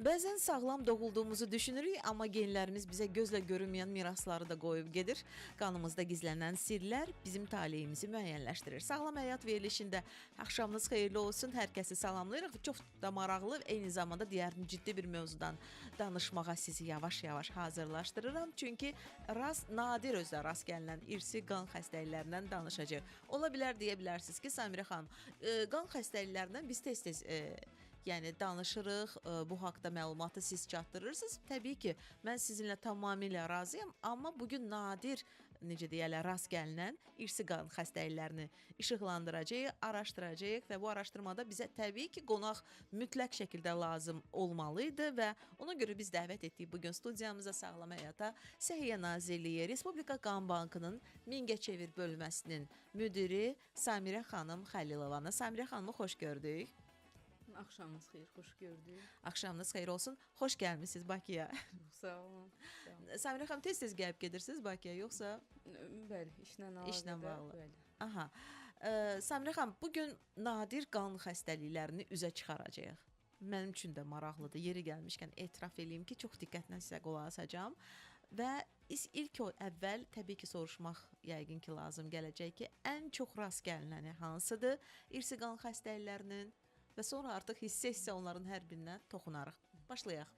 Bəzən sağlam doğulduğumuzu düşünürük, amma genlərimiz bizə gözlə görünməyən mirasları da qoyub gedir. Qanımızda gizlənən sirlər bizim taleyimizi müəyyənləşdirir. Sağlam həyat verilişində axşamınız xeyirli olsun. Hər kəsi salamlayırıq. Çox da maraqlı, eyni zamanda deyərdim ciddi bir mövzudan danışmağa sizi yavaş-yavaş hazırlaşdırıram. Çünki nadir özdə rast gəlinən irsi qan xəstəliklərindən danışacağıq. Ola bilər deyə bilərsiniz ki, Samirə xanım, qan xəstəliklərindən biz tez-tez danışırıq, bu haqda məlumatı siz çatdırırsınız. Təbii ki, mən sizinlə tamamilə razıyam, amma bugün nadir, necə deyərlər, rast gəlinən irsi qan xəstəliklərini işıqlandıracağıq, araşdıracağıq və bu araşdırmada bizə təbii ki, qonaq mütləq şəkildə lazım olmalıydı və ona görə biz dəvət etdik bugün studiyamıza Sağlam Həyata Səhiyyə Nazirliyi Respublika Qan Bankının Mingəçevir bölməsinin müdiri Samirə xanım Xəlilovanı. Samirə xanımı xoş gördük. Axşamınız xeyir, xoş gördük. Axşamınız xeyir olsun. Xoş gəlmisiniz Bakıya. Sağ olun. Samirə xanım, tez-tez gəlib gedirsiniz Bakıya, yoxsa? Bəli, işlə bağlı. Bəli. Aha. Samirə xanım, bugün nadir qan xəstəliklərini üzə çıxaracağıq. Mənim üçün də maraqlıdır. Yeri gəlmişkən etiraf eləyim ki, çox diqqətlə sizə qulaq asacağam. Və ilk əvvəl təbii ki, soruşmaq yəqin ki, lazım gələcək ki, ən çox rast gəlinəni hansıdır irsi qan xəstəliklərinin? Və sonra artıq hissə-hissə onların hər birinə toxunarıq. Başlayaq.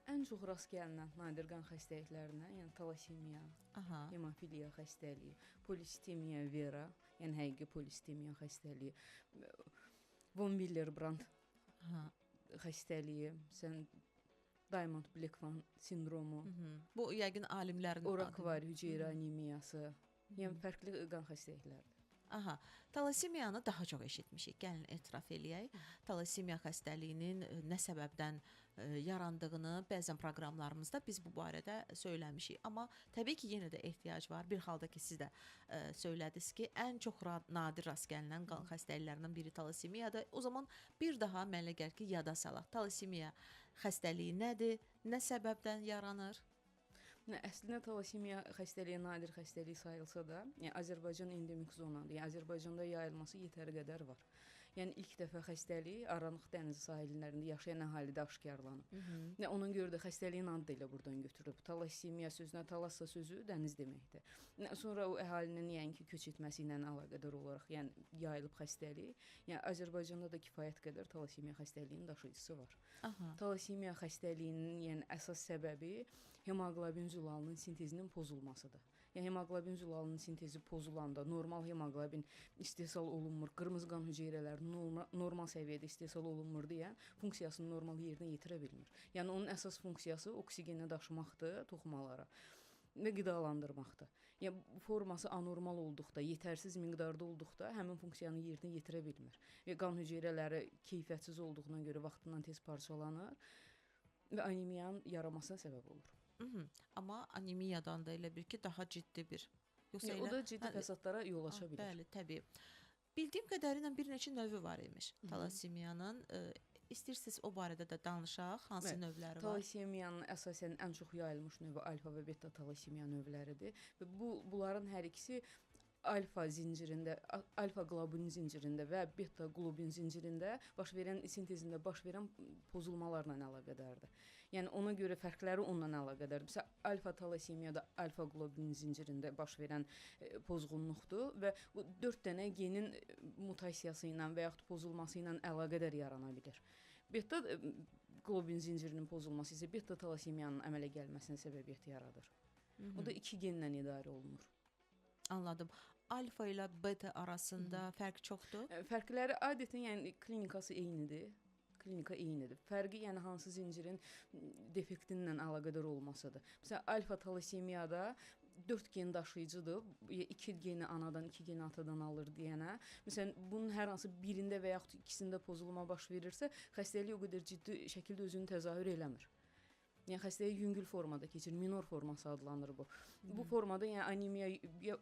Ən çox rast gəlinən nadir qan xəstəliklərinə, yəni talasemiya, hemofiliya xəstəliyi, polisitemiya vera, yəni həqiqi polisitemiya xəstəliyi, von Willebrand xəstəliyi, Diamond-Blackfan sindromu, bu yəqin alimlərin orakvari hüceyrə anemiyası, yəni fərqli qan xəstəliklərdir. Aha, talasemiyanı daha çox eşitmişik. Gəlin etiraf eləyək. Talasemiya xəstəliyinin nə səbəbdən yarandığını bəzən proqramlarımızda biz bu barədə söyləmişik. Amma təbii ki, yenə də ehtiyac var. Bir halda ki, siz də söylədiniz ki, ən çox nadir rast gəlinən qan xəstəliklərindən biri talasemiyadır. O zaman bir daha mənlə gəlir ki, yada salaq. Talasemiya xəstəliyi nədir? Nə səbəbdən yaranır? Əslində talasemiya xəstəliyi nadir xəstəlik sayılsa da, yəni Azərbaycan endemik zonadır. Yəni Azərbaycanda yayılması yetəri qədər var. Yəni ilk dəfə xəstəlik Aranlıq dənizi sahillərində yaşayan əhalidə aşkarlanıb. Yəni ona görə də xəstəliyin adı da elə buradan götürülüb. Talasemiya sözünə talassa sözü dəniz deməkdir. Sonra o əhalinin yəni ki, köç etməsi ilə əlaqədar olaraq, yəni yayılıb xəstəlik. Yəni Azərbaycanda da kifayət qədər talasemiya xəstəliyinin daşıyıcısı var. Talasemiya xəstəliyinin yəni əsas səbəbi hemoqlobin zülalının sintezinin pozulmasıdır. Yəni hemoqlobin zülalının sintezi pozulanda normal hemoqlobin istehsal olunmur, qırmızı qan hüceyrələri normal səviyyədə istehsal olunmur deyə funksiyasını normal yerinə yetirə bilmir. Yəni onun əsas funksiyası oksigenə daşımaqdır toxumalara və qidalandırmaqdır. Yəni forması anormal olduqda, yetərsiz miqdarda olduqda həmin funksiyanı yerinə yetirə bilmir. Və qan hüceyrələri keyfiyyətsiz olduğuna görə vaxtından tez parçalanır və anemiyanın yaranmasına səbəb olur. Amma anemiyadan da elə bir ki, daha ciddi bir. O da ciddi fəsadlara yol aça bilər. Bəli, təbii. Bildiyim qədərilə bir neçə növü var imiş talasemiyanın. İstəyirsiniz o barədə də danışaq, hansı növləri var? Talasemiyanın əsasən ən çox yayılmış növü alfa və beta talasemiya növləridir. Və bunların hər ikisi alfa zincirində, alfa qlobulin zincirində və beta qlobulin zincirində sintezində baş verən pozulmalarla əlaqədardır. Yəni ona görə fərqləri onunla əlaqədardır. Məsələn, alfa talasemiyada alfa qlobulin zincirində baş verən pozğunluqdur və bu 4 dənə genin mutasiyası ilə və yaxud pozulması ilə əlaqədar yarana bilər. Beta qlobulin zincirinin pozulması isə beta talasemiyanın əmələ gəlməsinə səbəbiyyət yaradır. O da 2 genlə idarə olunur. Anladım. Alfa ilə beta arasında fərq çoxdur? Fərqləri adətən yəni klinikası eynidir. Klinika eynidir. Fərqi yəni hansı zincirin defektinlə əlaqədar olmasıdır. Məsələn, alfa talasemiyada 4 gen daşıyıcıdır. 2 geni anadan, 2 geni atadan alır deyənə. Məsələn, bunun hər hansı birində və yaxud ikisində pozulma baş verirsə, xəstəlik o qədər ciddi şəkildə özünü təzahür eləmir. Yəni xəstəlik yüngül formada keçir, minor forması adlanır bu. Bu formada yəni anemiya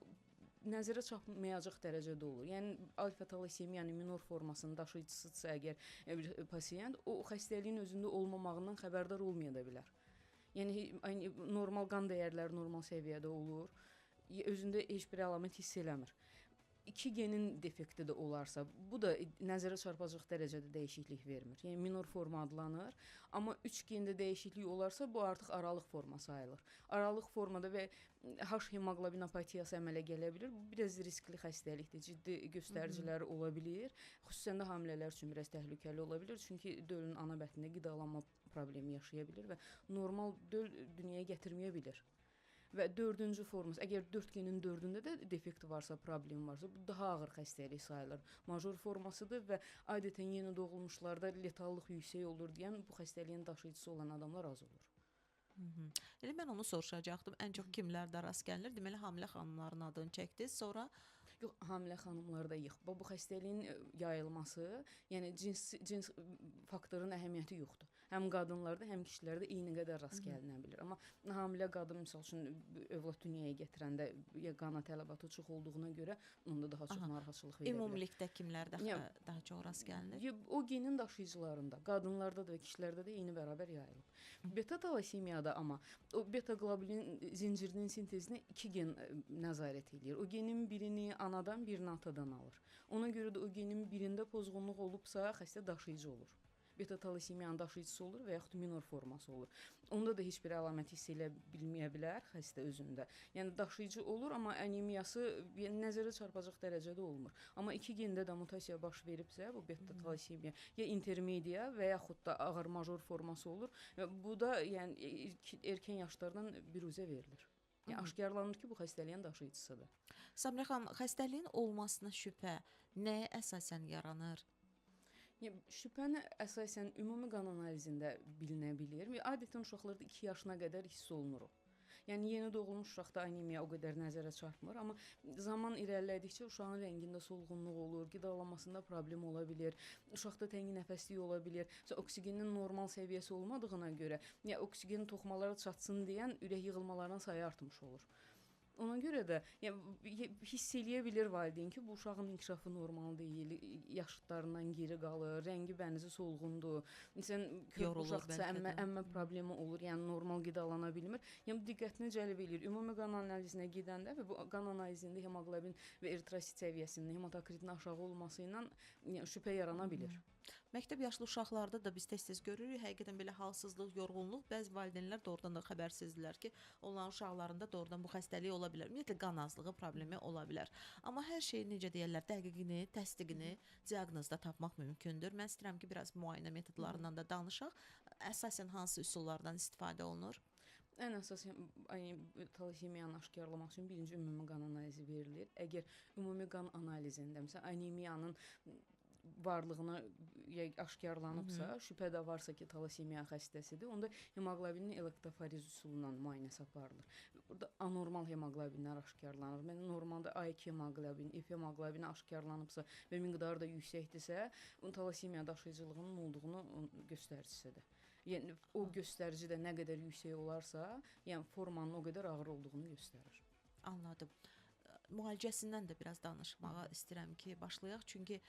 nəzərə çarpmayacaq dərəcədə olur. Yəni alfa talasemiyanın minor formasının daşıyıcısıdsa əgər bir pasiyent, o xəstəliyin özündə olmamağından xəbərdar olmaya da bilər. Yəni normal qan dəyərləri normal səviyyədə olur. Özündə heç bir əlamət hiss eləmir. 2 genin defekti də olarsa, bu da nəzərə çarpacaq dərəcədə dəyişiklik vermir. Yəni minor forma adlanır, amma 3 gende dəyişiklik olarsa, bu artıq aralıq forma sayılır. Aralıq formada və H hemoqlobinopatiyası əmələ gələ bilər. Bu biraz riskli xəstəlikdir, ciddi göstəriciləri ola bilər. Xüsusən də hamilələr üçün biraz təhlükəli ola bilər, çünki dölün ana bətnində qidalanma problemi yaşaya bilər və normal döl dünyaya gətirməyə bilər. Və 4-cü forması, əgər 4 genin 4-ündə də defekt varsa, problem varsa, bu daha ağır xəstəlik sayılır. Major formasıdır və adətən yeni doğulmuşlarda letallıq yüksək olur deyən bu xəstəliyin daşıyıcısı olan adamlar az olur. Elə mən onu soruşacaqdım. Ən çox kimlərdə rast gəlinir? Deməli, hamilə xanımların adını çəkdiniz, sonra Yox, hamilə xanımlarda yox. Bu xəstəliyin yayılması, yəni cins faktorun əhəmiyyəti yoxdur. Həm qadınlarda, həm kişilərdə eyni qədər rast gəlinə bilər. Amma hamilə qadın məsəl üçün övlad dünyaya gətirəndə qana tələbatı çox olduğuna görə onda daha çox narahatçılıq verə bilər. ümumilikdə kimlərdə daha çox rast gəlinir? O genin daşıyıcılarında, qadınlarda da və kişilərdə də eyni bərabər yayılır. Beta talasemiyada amma o beta qlobulin zincirinin sintezinə 2 gen nəzarət edir. O genin birini anadan, birini atadan alır. Ona görə də o genin birində pozğunluq olubsa, xəstə daşıyıcı olur. Beta talasemiyanın daşıyıcısı olur və yaxud minor forması olur. Onda da heç bir əlamət hiss elə bilməyə bilər xəstə özündə. Yəni daşıyıcı olur, amma anemiyası nəzərə çarpacaq dərəcədə olmur. Amma 2 gende də mutasiya baş veribsə, bu beta talasemiya ya intermedia və yaxud da ağır major forması olur və bu da yəni erkən yaşlardan biruzə verilir. Yəni aşkarlanır ki, bu xəstəliyin daşıyıcısıdır. Samira xanım, xəstəliyin olmasına şübhə nəyə əsasən yaranır? Yəni, şübhəni əsasən ümumi qan analizində bilinə bilir. Adətən uşaqlarda 2 yaşına qədər hiss olunur o. Yəni yeni doğulmuş uşaqda anemiya o qədər nəzərə çarpmır, amma zaman irəlilədikcə uşağın rəngində solğunluq olur, qidalanmasında problem ola bilər, uşaqda təngi nəfəslik ola bilər. Oksigenin normal səviyyəsi olmadığına görə, yəni oksigen toxumalara çatsın deyən ürək yığılmalarının sayı artmış olur. Ona görə də yəni, hiss eləyə bilir valideyn ki, bu uşağın inkişafı normal deyil, yaşıtlarından geri qalır, rəngi bənizi solğundur. Məsələn, uşaqsa əmmə problemi olur, yəni normal qidalana bilmir. Yəni diqqətini cəlb eləyir. Ümumi qan analizinə gedəndə və bu qan analizində hemoqlobin və eritrosit səviyyəsinin, hematokritin aşağı olması ilə yəni, şübhə yarana bilir. Məktəb yaşlı uşaqlarda da biz tez-tez görürük. Həqiqətən belə halsızlıq, yorğunluq, bəzi valideynlər doğrudan da xəbərsizdirlər ki, onların uşaqlarında doğrudan bu xəstəlik ola bilər. Ümumiyyətlə qan azlığı problemi ola bilər. Amma hər şey necə deyirlər, dəqiqini, təsdiqini diaqnozda tapmaq mümkündür. Mən istəyirəm ki, biraz müayinə metodlarından da danışaq. Əsasən hansı üsullardan istifadə olunur? Ən əsas talasemiyanı aşkarlamaq üçün birinci ümumi qan analizi verilir. Əgər ümumi qan analizində məsələn anemiyanın varlığına aşkarlanıbsa, şübhə də varsa ki, talasemiya xəstəsidir, onda hemoqlobinin elektroforiz üsulu ilə müayinəsi aparılır. Burada anormal hemoqlobinlər aşkarlanır. Mən normalda A2 hemoqlobin, F hemoqlobini aşkarlanıbsa və miqdarı da yüksəkdirsə, talasemiya daşıyıcılığının olduğunu göstəricisidir. Yəni o göstərici də nə qədər yüksək olarsa, yəni formanın o qədər ağır olduğunu göstərir. Anladım. Müalicəsindən də biraz danışmağa istəyirəm ki, başlayaq. Çünki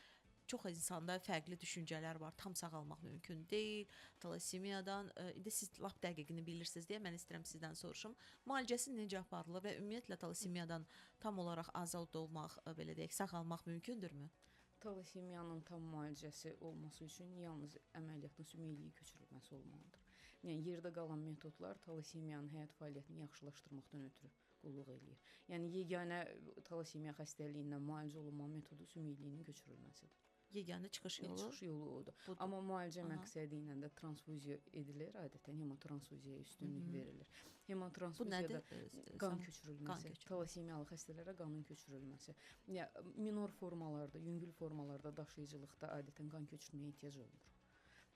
çox insanda fərqli düşüncələr var. Tam sağalmaq mümkün deyil. Talasemiyadan indi siz lap dəqiqini bilirsiniz deyə mən istəyirəm sizdən soruşum. Müalicəsi necə aparılır və ümumiyyətlə talasemiyadan tam olaraq azad olmaq, belə deyək, sağalmaq mümkündürmü? Talasemiyanın tam müalicəsi olması üçün yalnız əməliyyatın sümükliyi köçürülməsi olmalıdır. Yəni yerdə qalan metodlar talasemiyanın həyat fəaliyyətini yaxşılaşdırmaqdan ötürü qulluq eləyir. Yəni yeganə talasemiya xəstəliyindən müalicə olunma metodu sümükliyinin köçürülməsidir. Yeganə çıxış yolu? Çıxış yolu odur. Amma müalicə məqsədi ilə də transfuziya edilir. Adətən hemotransfuziyaya üstünlük verilir. Hemotransfuziyada qan köçürülməsi, talasemiyalı xəstələrə qanın köçürülməsi. Yəni minor formalarda, yüngül formalarda daşıyıcılıqda adətən qan köçürməyə ehtiyac olmur.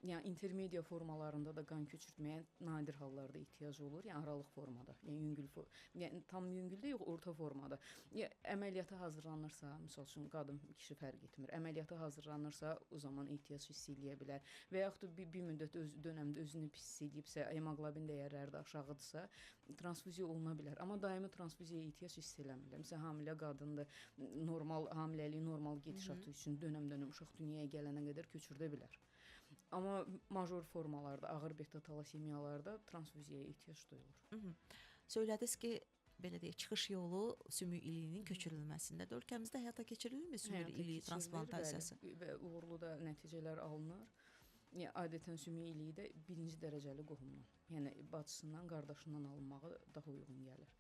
Yəni intermedia formalarında da qan köçürtməyə nadir hallarda ehtiyac olur. Yəni aralıq formada, yəni tam yüngüldə yox, orta formada. Yəni əməliyyata hazırlanırsa, məsəl üçün qadın, kişi fərq etmir. Əməliyyata hazırlanırsa, o zaman ehtiyac hiss eləyə bilər və yaxud da bir müddət dönəmdə özünü pis hiss eləyibsə, hemoqlobin dəyərləri də aşağıdırsa, transfuziya oluna bilər. Amma daimi transfuziyaya ehtiyac hiss eləmirlər. Məsələn, hamilə qadındır, normal hamiləlik, normal gedişatı üçün dönəm-dönəm uşaq dünyaya gələnə qədər köçürdə bilər. Amma major formalarda, ağır beta talasemiyalarda transfuziyaya ehtiyac duyulur. Söylədiniz ki, belə deyək, çıxış yolu sümük iliyinin köçürülməsindədir. Ölkəmizdə həyata keçirilirmi sümük Həyata iliyi keçirilir, transplantasiyası? bəli, və uğurlu da nəticələr alınır. Yəni adətən sümük iliyi də birinci dərəcəli qohumdan, yəni bacısından, qardaşından alınmağı daha uyğun gəlir.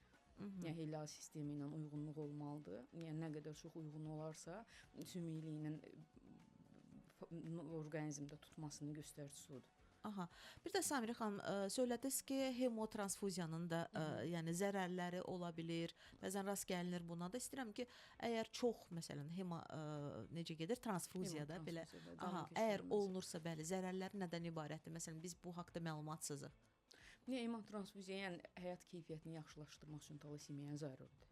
Yəni HLA sistemi ilə uyğunluq olmalıdır. Yəni nə qədər çox uyğun olarsa, sümük iliyinin orqanizmdə tutmasının göstəricisi odur. Aha. Bir də Samirə xanım, söylədiniz ki, hemotransfuziyanın da yəni zərərləri ola bilir. Bəzən rast gəlinir buna da. İstəyirəm ki, əgər çox məsələn necə gedir transfuziyada belə əgər olunursa bəli, zərərləri nədən ibarətdir? Məsələn, biz bu haqqda məlumatsızıq. Hemotransfuziya yəni həyat keyfiyyətini yaxşılaşdırmaq üçün talassemiyaya zəruridir.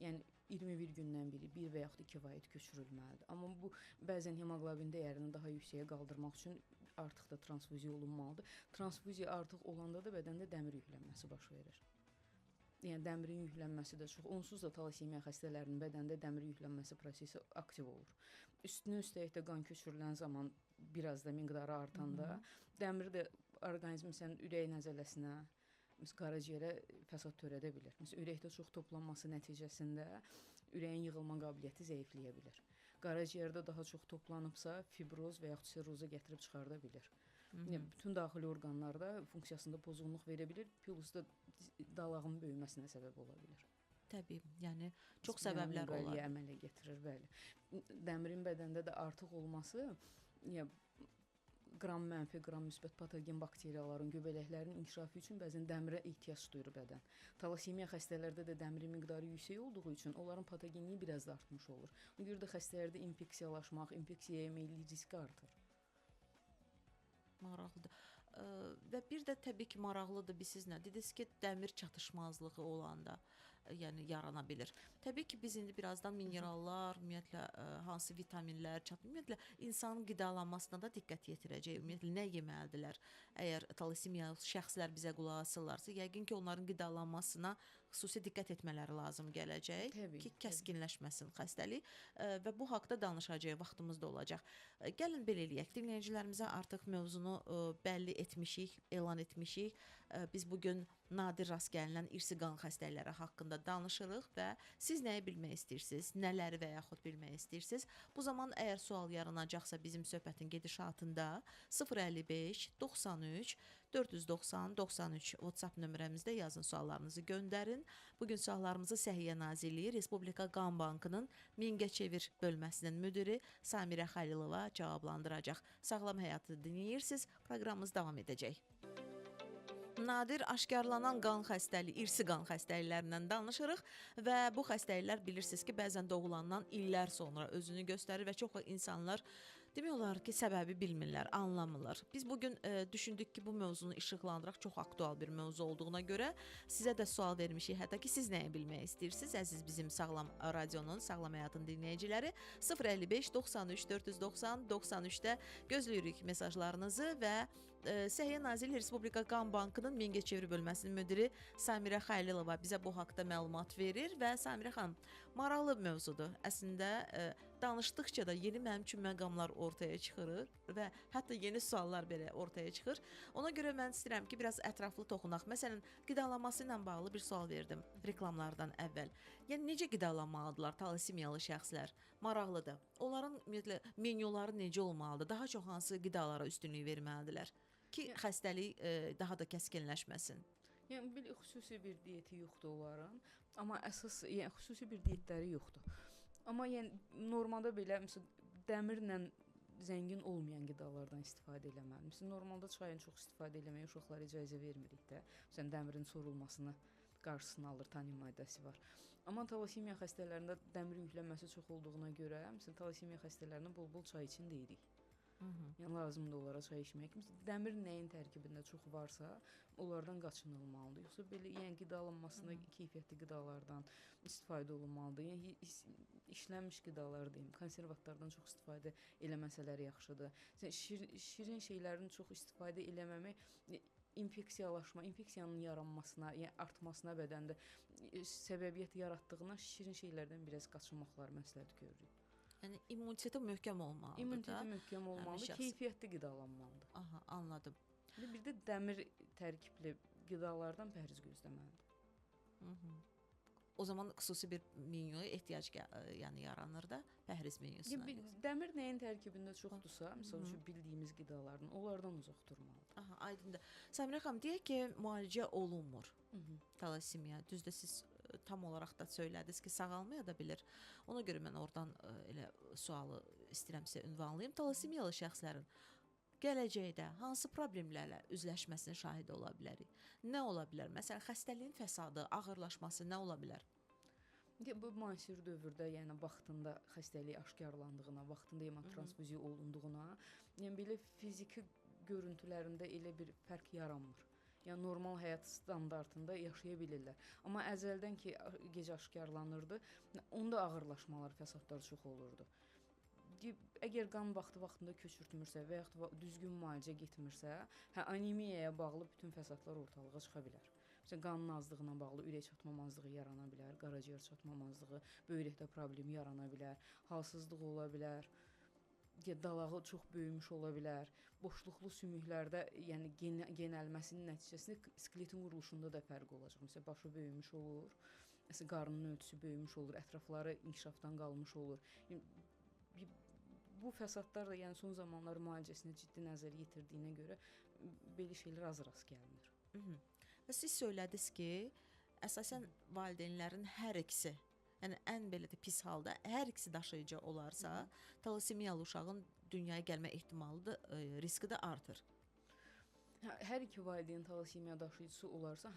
Yəni 21 gündən biri 1 və yaxud 2 vahid köçürülməlidir. Amma bu bəzən hemoqlobin dəyərini daha yüksəyə qaldırmaq üçün artıq da transfuziya olunmalıdır. Transfuziya artıq olanda da bədəndə dəmir yüklənməsi baş verir. Yəni dəmirin yüklənməsi də çox, onsuz da talassemiya xəstələrinin bədəndə dəmir yüklənməsi prosesi aktiv olur. Üstünə üstəlik də qan köçürülən zaman biraz da miqdarı artanda dəmir də orqanizmin sənin ürək nəzələsinə, qaraciyərə fəsad törədə bilir. Məsələn, ürəkdə çox toplanması nəticəsində ürəyin yığılma qabiliyyəti zəifləyə bilir. Qaraciyərdə daha çox toplanıbsa, fibroz və yaxud sirroza gətirib çıxarda bilir. Bütün daxili orqanlarda funksiyasında pozğunluq verə bilir, plus da dalağın böyüməsinə səbəb ola bilir. Təbii, yəni çox səbəblər olar. Əmələ gətirir, bəli. Dəmirin bədəndə də artıq olması, qram mənfi, qram müsbət patogen bakteriyaların, göbələklərin inkişafı üçün bəzən dəmirə ehtiyac duyur bədən. Talassemiya xəstələrdə də dəmirin miqdarı yüksək olduğu üçün onların patogenliyi biraz da artmış olur. Ona görə də xəstələrdə infeksiyalaşmaq, infeksiyaya meyilli riski artır. Maraqlıdır. Və bir də təbii ki, maraqlıdır siz nə dediniz ki, dəmir çatışmazlığı olanda yəni yarana bilir. Təbii ki, biz indi birazdan minerallar, ümumiyyətlə hansı vitaminlər, ümumiyyətlə insanın qidalanmasına da diqqət yetirəcək. Ümumiyyətlə nə yeməlidirlər? Əgər talassemiyalı şəxslər bizə qulaq asırlarsa, yəqin ki, onların qidalanmasına xüsusi diqqət etmələri lazım gələcək ki, kəskinləşməsin xəstəlik və bu haqda danışacağıq, vaxtımız da olacaq. Gəlin belə eləyək, dinləyicilərimizə artıq mövzunu bəlli etmişik, elan etmişik. Biz bugün nadir rast gəlinən irsi qan xəstəlikləri haqqında danışırıq və siz nəyi bilmək istəyirsiniz, nələri və yaxud bilmək istəyirsiniz? Bu zaman əgər sual yaranacaqsa bizim söhbətin gedişatında 055 93 490 93 WhatsApp nömrəmizdə yazın, suallarınızı göndərin. Bugün suallarımızı Səhiyyə Nazirliyi Respublika Qan Bankının Mingəçevir bölməsinin müdiri Samirə Xəlilova cavablandıracaq. Sağlam həyatı dinləyirsiniz, proqramımız davam edəcək. Nadir aşkarlanan qan xəstəliyi, irsi qan xəstəliklərindən danışırıq və bu xəstəliklər bilirsiniz ki, bəzən doğulandan illər sonra özünü göstərir və çox insanlar demək olar ki, səbəbi bilmirlər, anlamırlar. Biz bugün düşündük ki, bu mövzunu işıqlandıraq, çox aktual bir mövzu olduğuna görə sizə də sual vermişik. Hətta ki, siz nəyi bilmək istəyirsiniz? Əziz bizim Sağlam Radionun, Sağlam Həyatın dinləyiciləri 055 93 490 93-də gözləyirik mesajlarınızı və Səhiyyə Nazirliyi Respublika Qan Bankının Mingəçevir bölməsinin müdiri Samirə Xəlilova bizə bu haqda məlumat verir və Samirə xanım, maraqlı mövzudur. Əslində danışdıqca da yeni mənim üçün məqamlar ortaya çıxır və hətta yeni suallar belə ortaya çıxır. Ona görə mən istəyirəm ki, biraz ətraflı toxunaq. Məsələn, qidalanması ilə bağlı bir sual verdim reklamlardan əvvəl. Yəni necə qidalanmalıdırlar talassemiyalı şəxslər? Maraqlıdır. Onların ümumiyyətlə menyuları necə olmalıdır? Daha çox hansı qidalara üstünlük verməlidirlər ki, xəstəlik daha da kəskinləşməsin? Yəni xüsusi bir diyeti yoxdur onların, amma əsas xüsusi bir diyetləri yoxdur. Amma yəni normalda belə məsələn dəmirlə zəngin olmayan qidalardan istifadə eləməli. Məsələn normalda çayın çox istifadə eləməyə uşaqlara icazə vermirik də. Məsələn dəmirin sorulmasını qarşısını alır, tanin maddəsi var. Amma talassemiya xəstələrində dəmir yüklənməsi çox olduğuna görə, məsələn talassemiya xəstələrinə bol-bol çay için deyirik. Yəni lazımdır onlara çay içmək. Dəmir nəyin tərkibində çox varsa, onlardan qaçınılmalıdır. Yoxsa belə yəni qidalanmasında keyfiyyətli qidalardan istifadə olunmalıdır. Yəni işlənmiş qidalar deyim, konservatlardan çox istifadə eləməsələr yaxşıdır. Şirin şeylərin çox istifadə eləməmək infeksiyalaşma, infeksiyanın yaranmasına, yəni artmasına bədəndə səbəbiyyət yaratdığına şirin şeylərdən biraz qaçınmaqlar məsləhət görürük. Yəni immuniteti möhkəm olmalıdır. İmmuniteti möhkəm olmalıdır, keyfiyyətli qidalanmalıdır. Aha, anladım. Bir də dəmir tərkibli qidalardan pərhiz gözləməlidir. O zaman xüsusi bir menyu ehtiyac yəni yaranır da pəhriz menyusuna. Dəmir nəyin tərkibində çoxdursa, məsəl üçün bildiyimiz qidalardan, onlardan uzaq durmalıdır. Aha, aydındır. Səmirə xanım, deyək ki, müalicə olunmur. Talasimiya. Düzdür, siz tam olaraq da söylədiniz ki, sağalmaya da bilir. Ona görə mən oradan elə sualı istəyirəm sizə ünvanlayım. Talasimiyalı şəxslərin gələcəkdə hansı problemlərlə üzləşməsinin şahidi ola bilərik? Nə ola bilər? Məsələn, xəstəliyin fəsadı, ağırlaşması nə ola bilər? Bu müasir dövrdə, yəni vaxtında xəstəlik aşkarlandığına, vaxtında hemotransfuziya olunduğuna, yəni belə fiziki görüntülərində elə bir fərq yaranmır. Yəni normal həyat standartında yaşaya bilirlər. Amma əzəldən ki, gecə aşkarlanırdı, onda ağırlaşmalar, fəsadlar çox olurdu. Əgər qan vaxtında köçürtmürsə və yaxud da düzgün müalicə getmirsə, anemiyaya bağlı bütün fəsadlar ortalığa çıxa bilər. Məsələn, qanın azlığına bağlı ürək çatmamazlığı yarana bilər, qaraciyər çatmamazlığı, böyrəkdə problem yarana bilər, halsızlıq ola bilər, dalağı çox böyümüş ola bilər, boşluqlu sümüklərdə, yəni genəlməsinin nəticəsində skeletin quruluşunda da fərq olacaq. Məsələn, başı böyümüş olur, qarnının ölçüsü böyümüş olur, ətrafları inkişafdan qalmış olur. Bu fəsadlar da yəni son zamanlar müalicəsinə ciddi nəzər yetirdiyinə görə belə şeylər az rast gəlinir. Və siz söylədiniz ki, əsasən valideynlərin hər ikisi, yəni ən belə də pis halda hər ikisi daşıyıcı olarsa, talasimiyalı uşağın dünyaya gəlmə ehtimalı da, riski də artır. Hər iki valideyn talasimiya daşıyıcısı olarsa,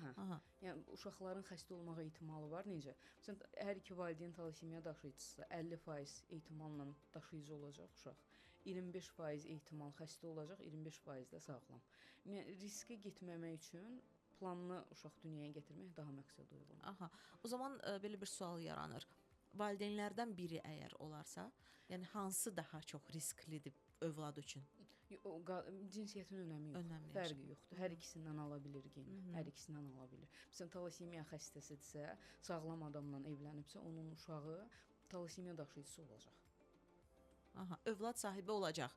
yəni uşaqların xəstə olmağa ehtimalı var. Necə? Məsələn, hər iki valideyn talasimiya daşıyıcısı 50% ehtimalla daşıyıcı olacaq uşaq. 25% ehtimal xəstə olacaq, 25% də sağlam. Yəni riskə getməmək üçün planlı uşaq dünyaya gətirmək daha məqsəd uyğundur. O zaman belə bir sual yaranır. Valideynlərdən biri əgər olarsa, yəni hansı daha çox risklidir övlad üçün? Cinsiyyətin önəmi yoxdur, fərqi yoxdur. Hər ikisindən ala bilir geni, hər ikisindən ala bilir. Məsələn, talasimiya xəstəsidirsə, sağlam adamla evlənibsə, onun uşağı talasimiya daşıyıcısı olacaq. Övlad sahibi olacaq.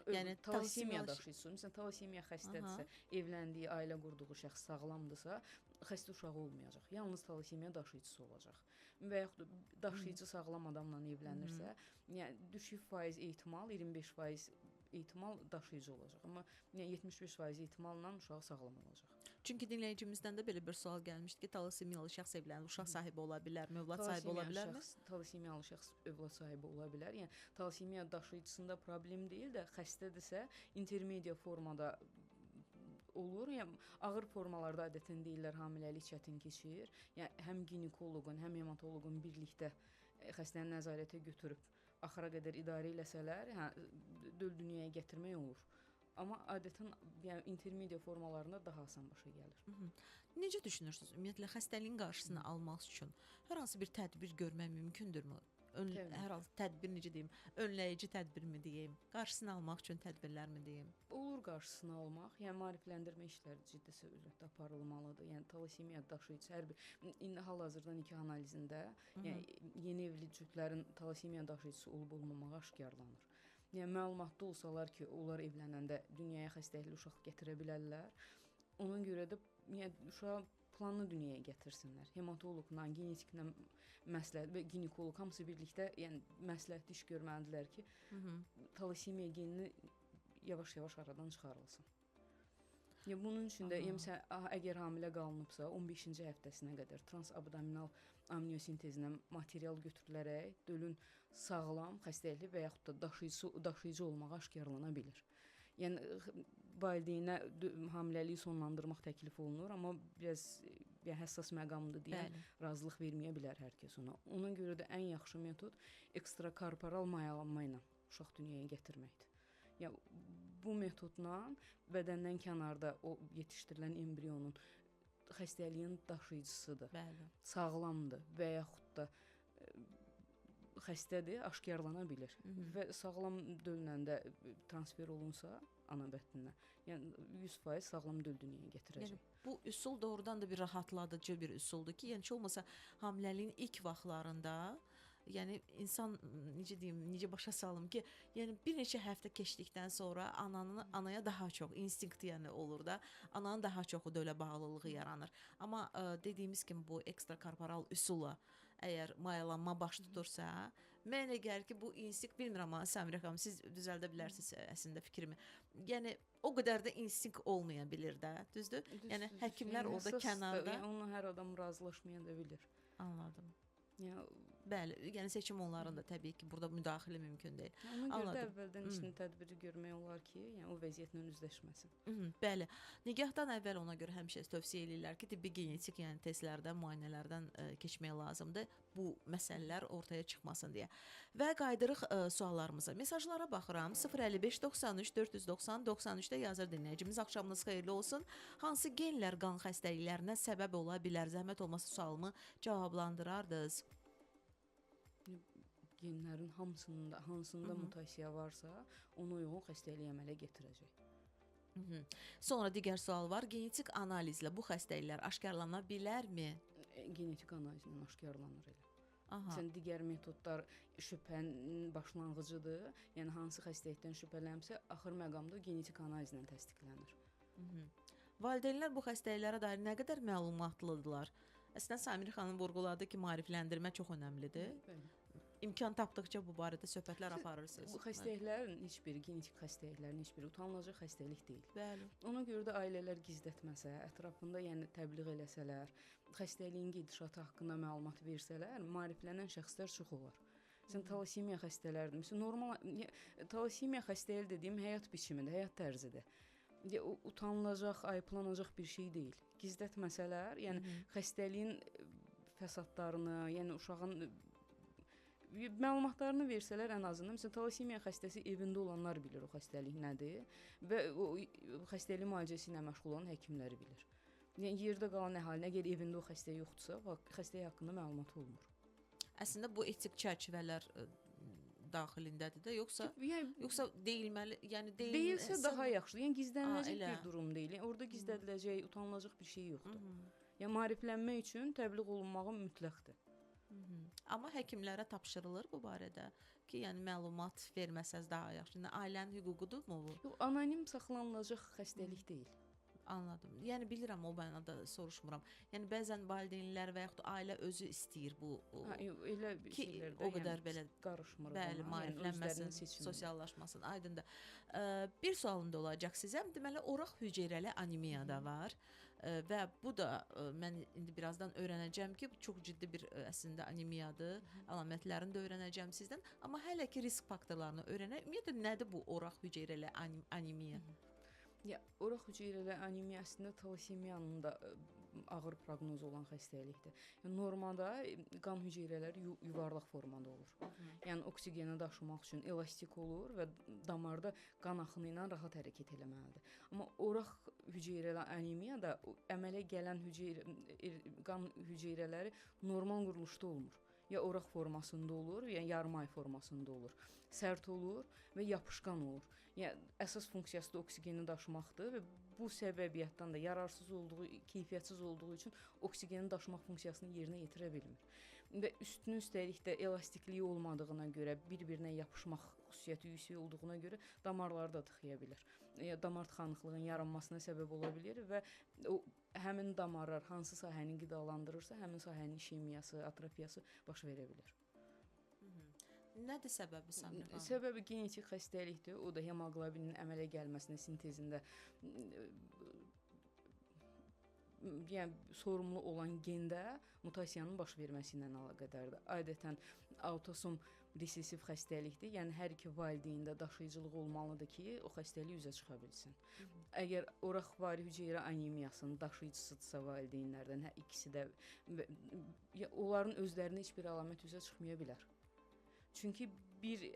Yəni talasimiya daşıyıcısı. Məsələn, talasimiya xəstədirsə, evləndiyi, ailə qurduğu şəxs sağlamdırsa, xəstə uşağı olmayacaq. Yalnız talasimiya daşıyıcısı olacaq. Və yaxud daşıyıcı sağlam adamla evlənirsə, yəni düşük faiz ehtimal, 25% ehtimal daşıyıcı olacaq. Amma 75% ehtimalla uşaq sağlam olacaq. Çünki dinləyicimizdən də belə bir sual gəlmişdi ki, talasimiyalı şəxs evlənir, uşaq sahibi ola bilərmi, övlad sahibi ola bilərmi? Talasimiyalı şəxs övlad sahibi ola bilər. Yəni talasimiya daşıyıcısında problem deyil də, xəstədirsə intermedia formada olur. Yəni ağır formalarda adətən deyirlər hamiləlik çətin keçir. Yəni həm ginekoloqun, həm hematoloqun birlikdə xəstəni nəzarətə götürüb axıra qədər idarə eləsələr, döl dünyaya gətirmək olur. Amma adətən yəni intermedia formalarında daha asan başa gəlir. Necə düşünürsünüz? Ümumiyyətlə xəstəliyin qarşısını almaq üçün hər hansı bir tədbir görmək mümkündürmü? Hər hansı tədbir necə deyim? Önləyici tədbirmi deyim? Qarşısını almaq üçün tədbirlərmi deyim? Olur qarşısını almaq. Yəni maarifləndirmə işləri ciddi sürətlə aparılmalıdır. Yəni talasimiya daşıyıcı hər bir indi hal-hazırda nikah analizində, yəni yeni evli cütlərin talasimiya daşıyıcısı olub-olmamağı aşkarlanır. Yəni məlumatda olsalar ki, onlar evlənəndə dünyaya xəstəlikli uşaq gətirə bilərlər. Ona görə də yəni uşağı planlı dünyaya gətirsinlər. Hematoloqla, genetiklə məsləhət və ginekoloq hamısı birlikdə yəni məsləhətli iş görməlidirlər ki, talasimiya genini yavaş-yavaş aradan çıxarılsın. Yəni bunun üçün də əgər hamilə qalınıbsa, 15-ci həftəsinə qədər transabdominal amniyosintezinə material götürülərək dölün sağlam, xəstəlikli və yaxud da daşıyıcı olmağı aşkarlana bilir. Yəni valideynə hamiləliyi sonlandırmaq təklif olunur, amma biraz həssas məqamdır deyə razılıq verməyə bilər hər kəs ona. Ona görə də ən yaxşı metod ekstrakorporal mayalanma ilə uşaq dünyaya gətirməkdir. Yəni bu metodla bədəndən kənarda o yetişdirilən embrionun xəstəliyin daşıyıcısıdır, sağlamdır və yaxud da xəstədir, aşkarlana bilir. Və sağlam döllə də transfer olunsa ana bətninə, yəni 100% sağlam döl dünyaya gətirəcək. Yəni bu üsul doğrudan da bir rahatladıcı bir üsuldur ki, yəni heç olmasa hamiləliyin ilk vaxtlarında yəni insan necə deyim, necə başa salım ki, yəni bir neçə həftə keçdikdən sonra anaya daha çox instinkt yəni olur da, ananın daha çox dölə bağlılığı yaranır. Amma dediyimiz kimi bu ekstrakorporal üsulla əgər mayalanma baş tutursa, mənə gəlir ki, bu instinkt bilmirəm amma Səmirə xanım siz düzəldə bilərsiniz əslində fikrimi. Yəni o qədər də instinkt olmaya bilər də, düzdür? Yəni həkimlər Yəni orada kənarda onunla hər adam razılaşmaya da bilir. anladım. Yəni Bəli, yəni seçim onların da təbii ki, burada müdaxilə mümkün deyil. ona görə də Anladım. əvvəldən işini tədbiri görmək olar ki, yəni o vəziyyətlə üzləşməsin. Bəli. Nigahdan əvvəl ona görə həmişə tövsiyə edirlər ki, tibbi genetik, yəni testlərdən, müayinələrdən keçmək lazımdır. Bu məsələlər ortaya çıxmasın deyə. Və qayıdırıq suallarımıza. Mesajlara baxıram. 055 93 490 93-də yazır dinləyicimiz. Axşamınız xeyirli olsun. Hansı genlər qan xəstəliklərinə səbəb ola bilər? Zəhmət olmasa sualımı cavablandırardınız. Genlərin hansında mutasiya varsa, ona uyğun xəstəlik əmələ gətirəcək. Sonra digər sual var. Genetik analizlə bu xəstəliklər aşkarlana bilərmi? Genetik analizlə aşkarlanır elə. Aha. Sən digər metodlar şübhənin başlanğıcıdır. Yəni hansı xəstəlikdən şübhələnsə, axır məqamda genetik analizlə təsdiqlənir. Valideynlər bu xəstəliklərə dair nə qədər məlumatlıdırlar? Əslində Səmir xanım vurğuladı ki, maarifləndirmə çox önəmlidir. Bəli. İmkan tapdıqca bu barədə söhbətlər aparırsınız. Bu xəstəliklərin heç biri, genetik xəstəliklərin heç biri utanılacaq xəstəlik deyil. Bəli. Ona görə də ailələr gizlətməsə, ətrafında yəni təbliğ eləsələr, xəstəliyin gedişatı haqqında məlumat versələr, maariflənən şəxslər çox olar. Sən talasemiya xəstələrdir. Məsələn, normal talasemiya xəstəliyi dediyim həyat biçimidir, həyat tərzidir. Utanılacaq, ayıplanacaq bir şey deyil. Gizlətməsələr, yəni xəstəliyin fəsadlarını, yəni uşağın məlumatlarını versələr ən azından, məsələn, talasemiya xəstəsi evində olanlar bilir o xəstəlik nədir və o xəstəlik müalicəsi ilə məşğul olan həkimlər bilir. Yəni yerdə qalan əhali əgər evində o xəstə yoxdursa, xəstəlik haqqında məlumat olmur. Əslində bu etik çərçivələr daxilindədir də, yoxsa deyilməli, yəni deyilsə daha yaxşıdır. Yəni gizləniləcək elə. bir durum deyil. Yəni orada gizlədiləcək, utanılacaq bir şey yoxdur. Yəni maariflənmək üçün təbliğ olunmağı mütləqdir. Amma həkimlərə tapşırılır bu barədə ki, yəni məlumat verməsəz daha yaxşı. Yəni ailənin hüququdur mu bu? Yox, anonim saxlanılacaq xəstəlik deyil. Anladım. Yəni bilirəm o mənada soruşmuram. Yəni bəzən valideynlər və yaxud da ailə özü istəyir bu Elə bir ki, şeylərdə o qədər belə qarışmır. bəli, maariflənməsin, sosiallaşmasın. Aydındır. Bir sualım da olacaq sizə. Deməli, oraq hüceyrəli anemiya da var. Və bu da mən indi birazdan öyrənəcəm ki, çox ciddi bir əslində anemiyadır. Əlamətlərini də öyrənəcəm sizdən. Amma hələ ki risk faktorlarını öyrənək. Ümumiyyətlə nədir bu oraq hüceyrəli anemiya? Ya, oraq hüceyrəli anemiya əslində talasemiyanın da ağır proqnozu olan xəstəlikdir. Yəni normada qan hüceyrələri yuvarlaq formada olur. Yəni oksigeni daşımaq üçün elastik olur və damarda qan axını ilə rahat hərəkət etməlidir. Amma oraq hüceyrəli anemiyada əmələ gələn qan hüceyrələri normal quruluşda olmur. Ya oraq formasında olur, ya yarımay formasında olur. Sərt olur və yapışqan olur. Yəni əsas funksiyası da oksigeni daşımaqdır və bu səbəbiyyətdən də yararsız olduğu, keyfiyyətsiz olduğu üçün oksigeni daşımaq funksiyasını yerinə yetirə bilmir. Və üstəlik də elastikliyi olmadığına görə, bir-birinə yapışmaq xüsusiyyəti yüksək olduğuna görə damarları da tıxaya bilər. Damar tıxanıqlığının yaranmasına səbəb ola bilər və o həmin damarlar hansı sahəni qidalandırırsa, həmin sahənin işemiyası, atrofiyası baş verə bilər. Nədir səbəbi Səmir xanım? Səbəbi genetik xəstəlikdir. O da hemoqlobinin əmələ gəlməsində, sintezində yəni sorumlu olan gendə mutasiyanın baş verməsi ilə əlaqədardır. Adətən autosom resessiv xəstəlikdir. Yəni hər iki valideyndə daşıyıcılıq olmalıdır ki, o xəstəlik üzə çıxa bilsin. Əgər oraq-vari hüceyrə anemiyasının daşıyıcısıdırsa valideynlərdən hər ikisi də onların özlərində heç bir əlamət üzə çıxmaya bilər. Çünki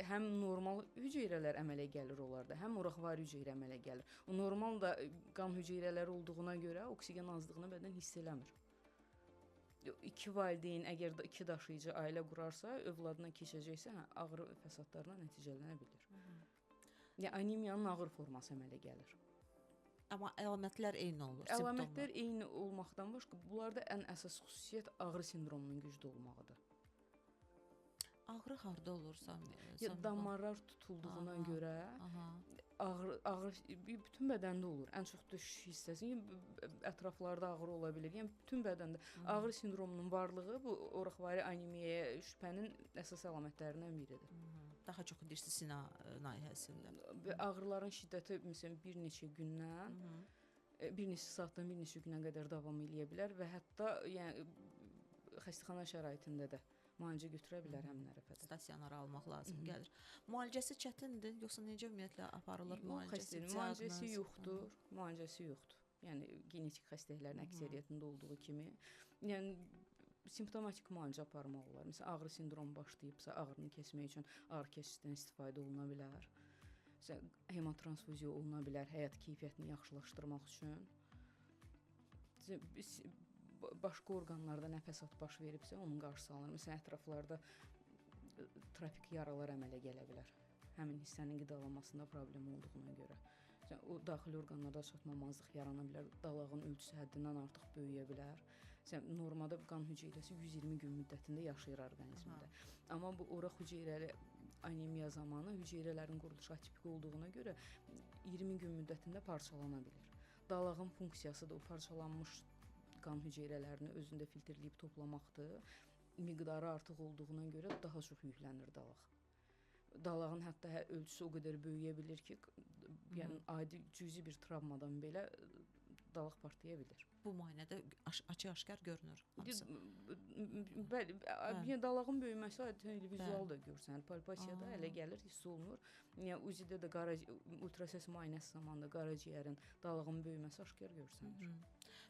həm normal hüceyrələr əmələ gəlir onlarda, həm oraq-vari hüceyrə əmələ gəlir. O normal da qan hüceyrələri olduğuna görə oksigen azlığını bədən hiss eləmir. İki valideyn əgər iki daşıyıcı ailə qurarsa, övladına keçəcəksə, ağır fəsadlarla nəticələnə bilər. Yəni anemiyanın ağır forması əmələ gəlir. Amma əlamətlər eyni olur. Əlamətlər eyni olmaqdan başqa, bunlarda ən əsas xüsusiyyət ağrı sindromunun güclü olmağıdır. Ağrı harda olur Ya damarlar tutulduğuna görə Aha. ağrı bütün bədəndə olur. Ən çox döş hissəsi, ətraflarda ağrı ola bilər. Yəni bütün bədəndə ağrı sindromunun varlığı bu oraqvari anemiyaya şübhənin əsas əlamətlərindən biridir. Daha çox deyirsiz sinə nahiyəsində. Və ağrıların şiddəti məsələn bir neçə gündən, bir neçə saatdan bir neçə günə qədər davam edə bilər və hətta yəni xəstəxana şəraitində də müalicə götürə bilər həmin ərəfədə. Stasionar almaq lazım gəlir. Müalicəsi çətindir, yoxsa necə ümumiyyətlə aparılır müalicəsi? Müalicəsi yoxdur, müalicəsi yoxdur. Yəni genetik xəstəliklərin əksəriyyətində olduğu kimi, yəni simptomatik müalicə aparmaq olar. Məsələn, ağrı sindromu başlayıbsa, ağrını kəsmək üçün ağrı kəsicidən istifadə oluna bilər. Məsələn, hemotransfuziya oluna bilər həyat keyfiyyətini yaxşılaşdırmaq üçün. Başqa orqanlarda nəfəsat baş veribsə, onun qarşısı alınır. Məsələn, ətraflarda trafik yaralar əmələ gələ bilər. Həmin hissənin qidalanmasında problem olduğuna görə. Məsələn, o daxili orqanlarda çatmamazlıq yarana bilər. Dalağın ölçüsü həddindən artıq böyüyə bilər. Məsələn, normada qan hüceyrəsi 120 gün müddətində yaşayır orqanizmdə. Amma bu oraq hüceyrəli anemiya zamanı hüceyrələrin quruluşu atipik olduğuna görə 20 gün müddətində parçalana bilər. Dalağın funksiyası da o parçalanmış qan hüceyrələrini özündə filtrləyib toplamaqdır. Miqdarı artıq olduğuna görə daha çox yüklənir dalaq. Dalağın hətta ölçüsü o qədər böyüyə bilir ki, yəni adi cüzi bir travmadan belə dalaq partlaya bilir. Bu müayinədə açıq-aşkar görünür hamısı. Bəli, yəni dalağın böyüməsi adətən vizual da görsənir. Palpasiyada elə gəlir, hiss olunur. Yəni UZI-də də ultrasəs müayinəsi zamanında qaraciyərin dalağın böyüməsi aşkar görsənir.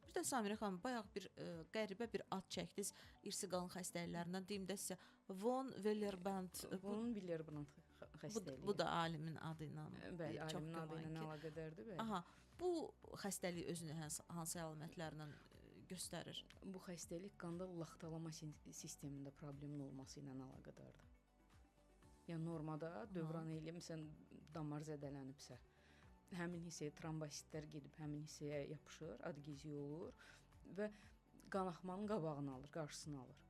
Bir də Samirə xanım, bayaq bir qəribə bir ad çəkdiniz irsi qan xəstəliklərindən. Deyim də sizə von Willebrand. Von Willebrand xəstəliyi. Bu da alimin adı ilə. Bəli, alimin adı ilə əlaqədardır. Bəli. Aha, bu xəstəlik özünü hansı əlamətlərlə göstərir? Bu xəstəlik qanda laxtalama sistemində problemin olması ilə əlaqədardır. Yəni normada dövran eləyib, məsələn, damar zədələnibsə, həmin hissəyə trombositlər gedib həmin hissəyə yapışır, adheziya olur və qanaxmanın qabağını alır, qarşısını alır.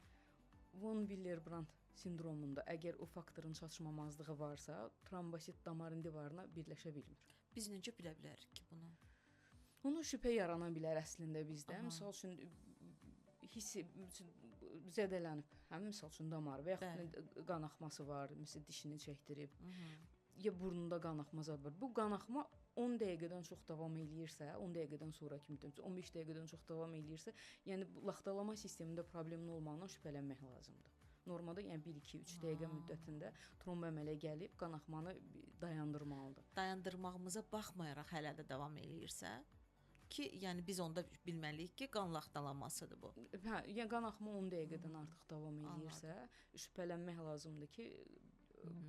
Von Willebrand sindromunda əgər o faktorun çatışmamazlığı varsa, trombosit damarın divarına birləşə bilmir. Biz necə bilə bilərik ki, bunu? Onu şübhə yarana bilər əslində bizdə. Misal üçün hissi zədələnib, həmin misal üçün damar və yaxud qanaxması var, məsələn dişini çəkdirib. Ya burnunda qanaxma zad var. Bu qanaxma 10 dəqiqədən çox davam eləyirsə, 10 dəqiqədən sonrakı müddət, 15 dəqiqədən çox davam eləyirsə, yəni laxtalama sistemində problemin olmağından şübhələnmək lazımdır. Normada yəni 1-2-3 dəqiqə müddətində tromb əmələ gəlib qanaxmanı dayandırmalıdır. Dayandırmağımıza baxmayaraq hələ də davam eləyirsə ki, yəni biz onda bilməliyik ki, qan laxtalamasıdır bu. Hə, yəni qanaxma 10 dəqiqədən artıq davam eləyirsə, şübhələnmək lazımdır ki,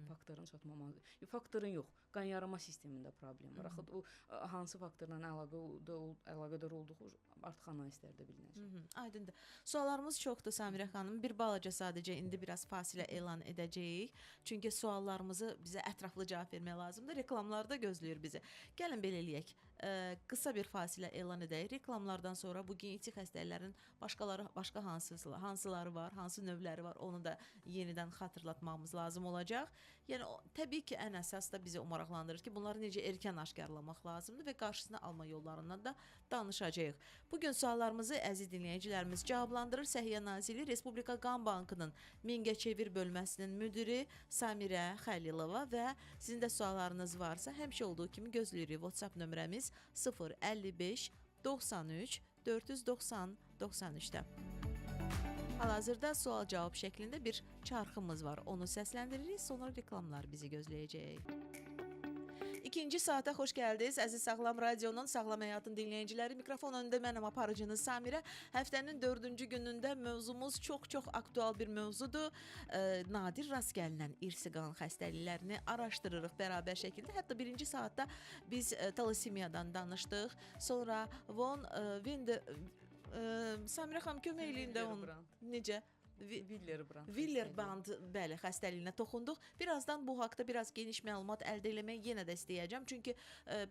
faktorun çatmaması. Faktorun yox, qan yarama sistemində problem var. Axı o hansı faktorla əlaqədar olduğu artıq analizlərdə bilinəcək. Aydındır. Suallarımız çoxdur Samirə xanım. Bir balaca sadəcə indi biraz fasilə elan edəcəyik. Çünki suallarımızı bizə ətraflı cavab vermək lazımdır. Reklamlarda gözləyir bizi. Gəlin belə eləyək. Qısa bir fasilə elan edək. Reklamlardan sonra bu genetik xəstəliklərin başqa hansıları var, hansı növləri var, onu da yenidən xatırlatmamız lazım olacaq. Yəni təbii ki, ən əsas da bizi o maraqlandırır ki, bunları necə erkən aşkarlamaq lazımdır və qarşısını alma yollarından da danışacağıq. Bugün suallarımızı əziz dinləyicilərimiz cavablandırır. Səhiyyə Nazirliyi Respublika Qan Bankının Mingəçevir bölməsinin müdiri Samirə Xəlilova və sizin də suallarınız varsa, həmişə olduğu kimi gözləyirik. WhatsApp nömrəmiz 055 93 490 93-də. Hal-hazırda sual-cavab şəklində bir çarxımız var. Onu səsləndiririk, sonra reklamlar bizi gözləyəcək. İkinci saata xoş gəldiniz. Əziz Sağlam Radionun Sağlam Həyatın dinləyiciləri. Mikrofon önündə mənəm aparıcınız Samirə. Həftənin 4-cü günündə mövzumuz çox aktual bir mövzudur. Nadir rast gəlinən irsi qan xəstəliklərini araşdırırıq bərabər şəkildə. Hətta birinci saatda biz talasimiyadan danışdıq. Sonra von Samirə xanım kömək eləyin də onu. Necə? Willebrand. Willebrand bəli xəstəliyinə toxunduq. Birazdan bu haqqda biraz geniş məlumat əldə etmək yenə də istəyəcəm. Çünki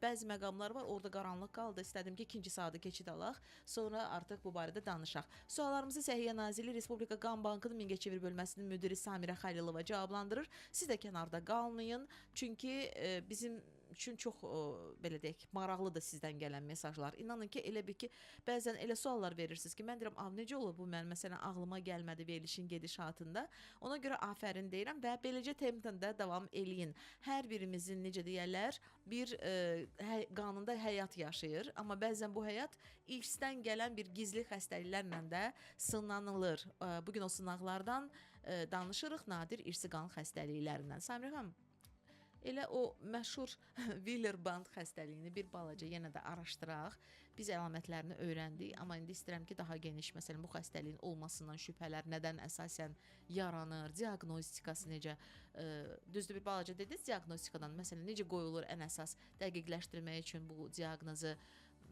bəzi məqamlar var, orada qaranlıq qaldı. İstədim ki, ikinci saatı keçid alaq, sonra artıq bu barədə danışaq. Suallarımızı Səhiyyə Nazirliyi Respublika Qan Bankının Mingəçevir bölməsinin müdiri Samirə Xəlilova cavablandırır. Siz də kənarda qalmayın. Çünki bizim üçün çox belə deyək, maraqlıdır sizdən gələn mesajlar. İnanın ki, elə bir ki, bəzən elə suallar verirsiniz ki, mən deyirəm, necə olur bu mənim məsələn ağlıma gəlmədi verilişin gedişatında. Ona görə afərin deyirəm və beləcə templə də davam eləyin. Hər birimizin necə deyirlər, bir qanunda həyat yaşayır, amma bəzən bu həyat irsdən gələn bir gizli xəstəliklərlə də sınanılır. Bu gün o sınaqlardan danışırıq, nadir irsi qan xəstəliklərindən. Samirə xanım, elə o məşhur Willebrand xəstəliyini bir balaca yenə də araşdıraq. Biz əlamətlərini öyrəndik, amma indi istəyirəm ki, daha geniş, məsələn, bu xəstəliyin olmasından şübhələr nədən əsasən yaranır, diaqnostikası necə, düzdür bir balaca dediniz diaqnostikadan, məsələn, necə qoyulur ən əsas dəqiqləşdirmək üçün bu diaqnozu,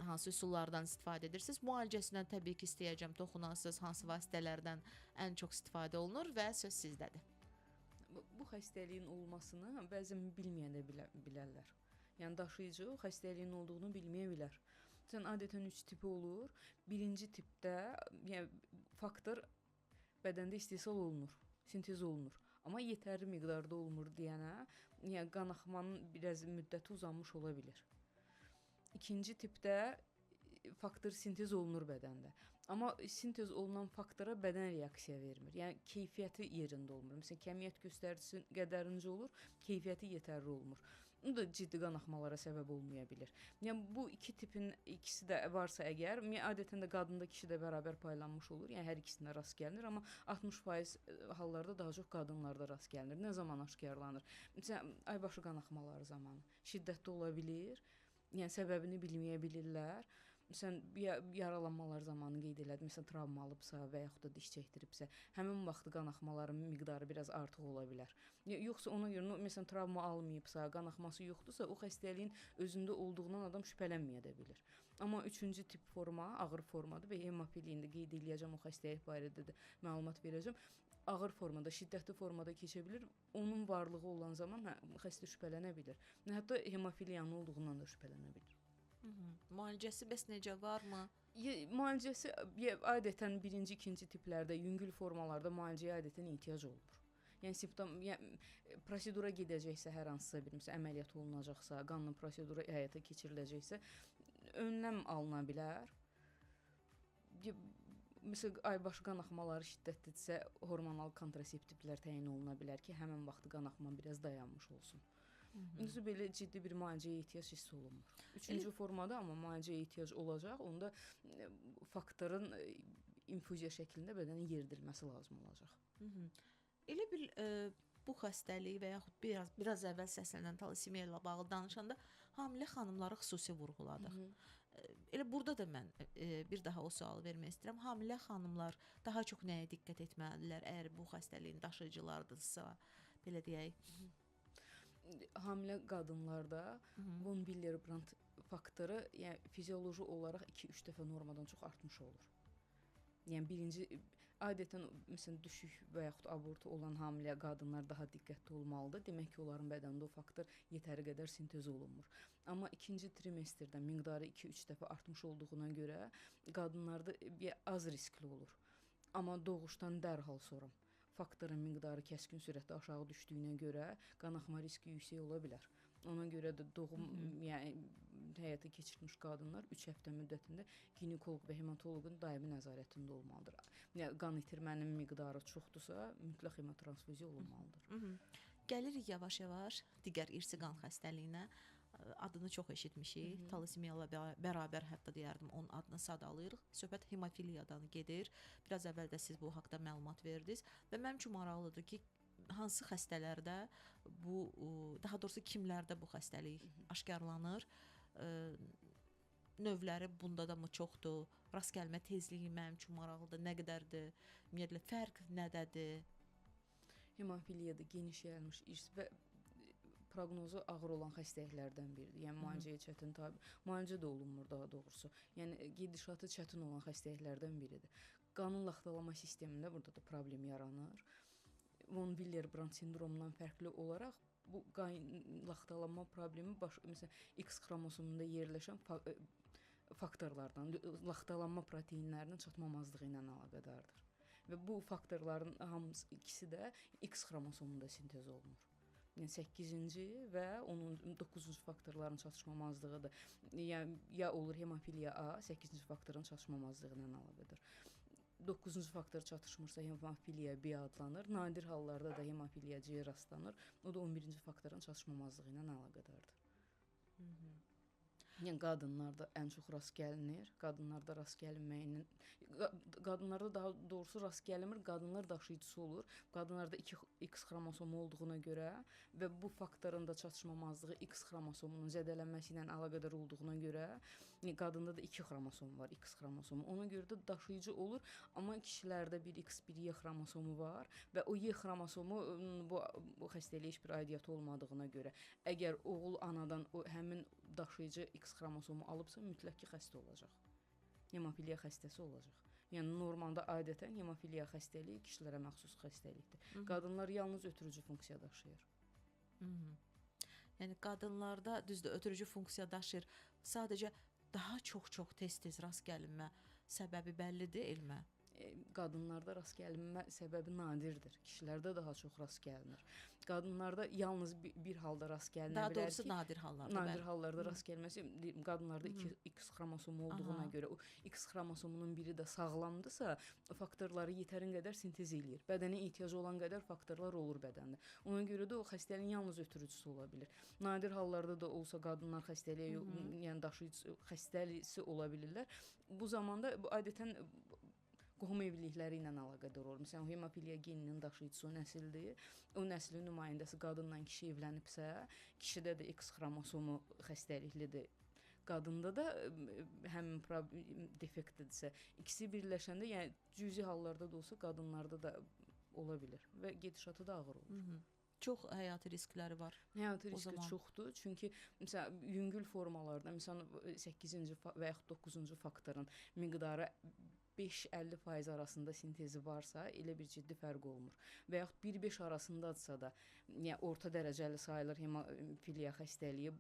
hansı üsullardan istifadə edirsiniz? Müalicəsindən təbii ki, istəyəcəm, toxunasınız, hansı vasitələrdən ən çox istifadə olunur və söz sizdədir. Bu xəstəliyin olmasını bəzən bilməyən də bilərlər. Yəni daşıyıcı o xəstəliyin olduğunu bilməyə bilər. Sən adətən 3 tipi olur. Birinci tipdə yəni faktor bədəndə istehsal olunur, sintez olunur. Amma yetərli miqdarda olmur deyənə, yəni qanaxmanın biraz müddəti uzanmış ola bilər. İkinci tipdə faktor sintez olunur bədəndə. Amma sintez olunan faktora bədən reaksiya vermir. Yəni keyfiyyəti yerində olmur. Məsələn, kəmiyyət göstəricisi qədərincə olur, keyfiyyəti yetərli olmur. Bu da ciddi qanaxmalara səbəb olmaya bilər. Yəni bu iki tipin ikisi də varsa əgər, adətən də qadında kişi də bərabər paylanmış olur. Yəni hər ikisində rast gəlinir, amma 60% hallarda daha çox qadınlarda rast gəlinir. Nə zaman aşkarlanır? Məsələn, aybaşı qanaxmaları zamanı şiddətli ola bilər. Yəni səbəbini bilməyə bilirlər. Məsələn, yaralanmalar zamanı qeyd elədim. Məsələn, travma alıbsa və yaxud da diş çəkdiribsə, həmin vaxt qanaxmaların miqdarı biraz artıq ola bilər. Yoxsa ona görə, məsələn, travma almayıbsa, qanaxması yoxdursa, o xəstəliyin özündə olduğundan adam şübhələnməyə də bilir. Amma üçüncü tip forma ağır formadır və hemofiliyində qeyd eləyəcəm, o xəstəlik barədə də məlumat verəcəm. Ağır formada, şiddətli formada keçə bilir. Onun varlığı olan zaman xəstə şübhələnə bilir. Hətta hemofiliyanın olduğundan da şübhələnə bilir. Müalicəsi bəs necə, varmı? Müalicəsi adətən birinci, ikinci tiplərdə, yüngül formalarda müalicəyə adətən ehtiyac olunur. Yəni simptom, prosedura gedəcəksə, hər hansısa bir əməliyyat olunacaqsa, qanlı prosedura həyata keçiriləcəksə, önləm alına bilər. Məsələn, aybaşı qanaxmaları şiddətlidirsə, hormonal kontraseptivlər təyin oluna bilər ki, həmin vaxt qanaxma biraz dayanmış olsun. İndi belə ciddi bir müalicəyə ehtiyac hiss olunmur. Üçüncü formada amma müalicəyə ehtiyac olacaq. Onda faktorun infuziya şəklində bədənə yeridilməsi lazım olacaq. Elə bil bu xəstəliyi və yaxud biraz əvvəl səslənən talasimiya ilə bağlı danışanda hamilə xanımları xüsusi vurğuladıq. Elə burada da mən bir daha o sualı vermək istəyirəm. Hamilə xanımlar daha çox nəyə diqqət etməlidirlər, əgər bu xəstəliyin daşıyıcılarıdırsa, belə deyək? Hamilə qadınlarda von Willebrand faktoru yəni fizioloji olaraq 2-3 dəfə normadan çox artmış olur. Yəni birinci adətən məsələn düşük və yaxud abortu olan hamilə qadınlar daha diqqətli olmalıdır. Demək ki, onların bədənində o faktor yetəri qədər sintez olunmur. Amma ikinci trimestrdə miqdarı 2-3 dəfə artmış olduğuna görə qadınlarda az riskli olur. Amma doğuşdan dərhal sonra faktorun miqdarı kəskin sürətdə aşağı düşdüyünə görə qanaxma riski yüksək ola bilər. Ona görə də doğum yəni həyata keçirmiş qadınlar 3 həftə müddətində ginekoloq və hematoloqun daimi nəzarətində olmalıdır. Yəni qan itirmənin miqdarı çoxdursa, mütləq hemotransfuziya olunmalıdır. Gəlirik yavaş-yavaş digər irsi qan xəstəliyinə. Adını çox eşitmişik. Talasimiya ilə bərabər hətta deyərdim onun adını sadalayırıq. Söhbət hemofiliyadan gedir. Biraz əvvəl də siz bu haqqda məlumat verdiniz və mənim üçün maraqlıdır ki, hansı xəstələrdə bu, daha doğrusu kimlərdə bu xəstəlik aşkarlanır? Növləri bunda da mı çoxdur? Rast gəlmə tezliyi mənim üçün maraqlıdır. Nə qədərdir? Ümumiyyətlə fərq nədədir? Hemofiliyada geniş yayılmış irs və proqnozu ağır olan xəstəliklərdən biridir. Yəni müalicəyə çətin müalicə də olunmur daha doğrusu. Yəni gedişatı çətin olan xəstəliklərdən biridir. Qanın laxtalama sistemində burada da problem yaranır. Von Willebrand sindromundan fərqli olaraq bu laxtalama problemi məsələn X xromosomunda yerləşən faktorlardan, laxtalanma proteinlərinin çatmamazlığı ilə əlaqədardır. Və bu faktorların hamısı ikisi də X xromosomunda sintez olunur. Yəni 8-ci və onun 9-cu faktorların çatışmamazlığıdır. Yəni ya olur hemofiliya A 8-ci faktorun çatışmamazlığı ilə əlaqədir. 9-cu faktor çatışmırsa hemofiliya B adlanır. Nadir hallarda da hemofiliya C rastlanır. O da 11-ci faktorun çatışmamazlığı ilə əlaqədardır. Yəni qadınlarda ən çox rast gəlinir. Qadınlarda rast gəlinməyinin qadınlarda daha doğrusu rast gəlinmir. Qadınlar daşıyıcısı olur. Qadınlarda 2 X xromosomu olduğuna görə və bu faktorun da çatışmamazlığı X xromosomunun zədələnməsi ilə əlaqədar olduğuna görə qadında da 2 xromosom var, X xromosomu. Ona görə də daşıyıcı olur, amma kişilərdə bir X, bir Y xromosomu var və o Y xromosomu bu xəstəliyə heç bir aidiyyəti olmadığına görə əgər oğul anadan o həmin daşıyıcı X xromosomu alıbsa mütləq ki xəstə olacaq. Hemofiliya xəstəsi olacaq. Yəni normalda adətən hemofiliya xəstəliyi kişilərə məxsus xəstəlikdir. Qadınlar yalnız ötürücü funksiya daşıyır. Yəni qadınlarda düzdür ötürücü funksiya daşıyır. Sadəcə daha çox tez-tez rast gəlinmə səbəbi bəlli deyilmi? Qadınlarda rast gəlinmə səbəbi nadirdir. Kişilərdə daha çox rast gəlinir. Qadınlarda yalnız bir halda rast gəlinə bilər ki, daha doğrusu nadir hallarda. Nadir hallarda rast gəlməsi qadınlarda 2 X xromosomu olduğuna görə o X xromosomunun biri də sağlamdırsa, faktorları yetərin qədər sintez eləyir. Bədənə ehtiyacı olan qədər faktorlar olur bədəndə. Ona görə də o xəstəliyin yalnız ötürücüsü ola bilir. Nadir hallarda da olsa qadınlar xəstəliyə, yəni daşıyıcı xəstəlisi ola bilirlər. Bu zamanda adətən qohum evlilikləri ilə əlaqədar olur. Məsələn, hemofiliya geninin daşıyıcısı o nəsildir. O nəslin nümayəndəsi qadınla kişi evlənibsə, kişidə də X xromosomu xəstəliklidir. Qadında da həmin defektdirsə, ikisi birləşəndə, yəni cüzi hallarda da olsa qadınlarda da ola bilər və gedişatı da ağır olur. Çox həyati riskləri var. Həyati riski çoxdur. Çünki məsələn yüngül formalarda, məsələn 8-ci və yaxud 9-cu faktorun miqdarı 5-50% arasında sintezi varsa, elə bir ciddi fərq olmur. Və yaxud 1-5 arasındadırsa da, yəni orta dərəcəli sayılır hemofiliya xəstəliyi,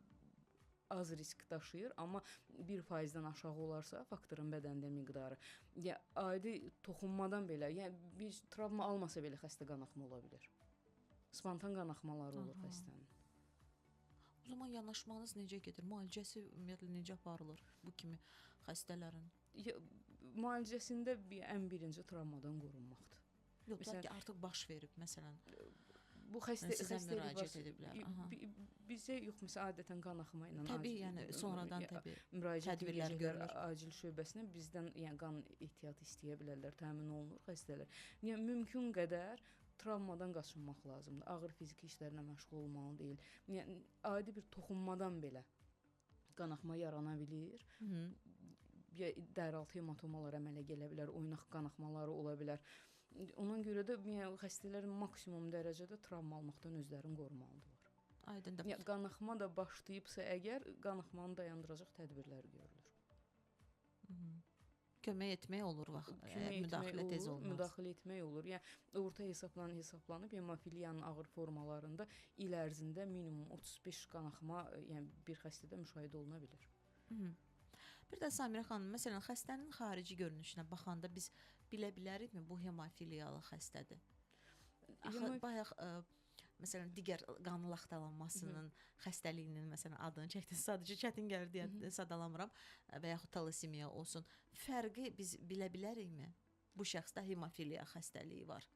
az risk daşıyır, amma 1%-dən aşağı olarsa faktorun bədəndə miqdarı, yəni adi toxunmadan belə, yəni bir travma almasa belə xəstə qanaxma ola bilər. Spontan qanaxmaları olur xəstənin. O zaman yanaşmanız necə gedir? Müalicəsi ümumiyyətlə necə aparılır bu kimi xəstələrin? Müalicəsində ən birinci travmadan qorunmaqdır. Yox, məsələn, artıq baş verib, məsələn. Bu xəstəlik müraciət ediblər. Bizə yox, məsələn, adətən qanaxma ilə təbii, yəni sonradan təbii tədbirlər görülür. Acil şöbəsinə bizdən yəni qan ehtiyatı istəyə bilərlər, təmin olunur xəstələr. Yəni mümkün qədər travmadan qaçınmaq lazımdır. Ağır fiziki işlərlə məşğul olmalı deyil. Yəni adi bir toxunmadan belə qanaxma yarana bilir. Dəraltı hematomalar əmələ gələ bilər, oynaq qanaxmaları ola bilər. Ona görə də yəni, xəstələr maksimum dərəcədə travma almaqdan özlərini qorumalıdırlar. Aydındır. Yəni, qanaxma da başlayıbsa əgər, qanaxmanı dayandıracaq tədbirlər görülür. Kömək etmək olur vaxt, müdaxilə tez olmaz. Müdaxilə etmək olur. Yəni, orta hesablanıb hemofiliyanın ağır formalarında il ərzində minimum 35 qanaxma yəni, bir xəstədə müşahidə oluna bilir. Bir də Samirə xanım, məsələn, xəstənin xarici görünüşünə baxanda biz bilə bilərikmi bu hemofiliyalı xəstədir? Bayaq, məsələn, digər qan laxtalanmasının xəstəliyinin məsələn adını çəkdiniz, sadəcə çətin gəlir deyə sadalamıram və yaxud talasemiya olsun. Fərqi biz bilə bilərikmi? Bu şəxsdə hemofiliya xəstəliyi var.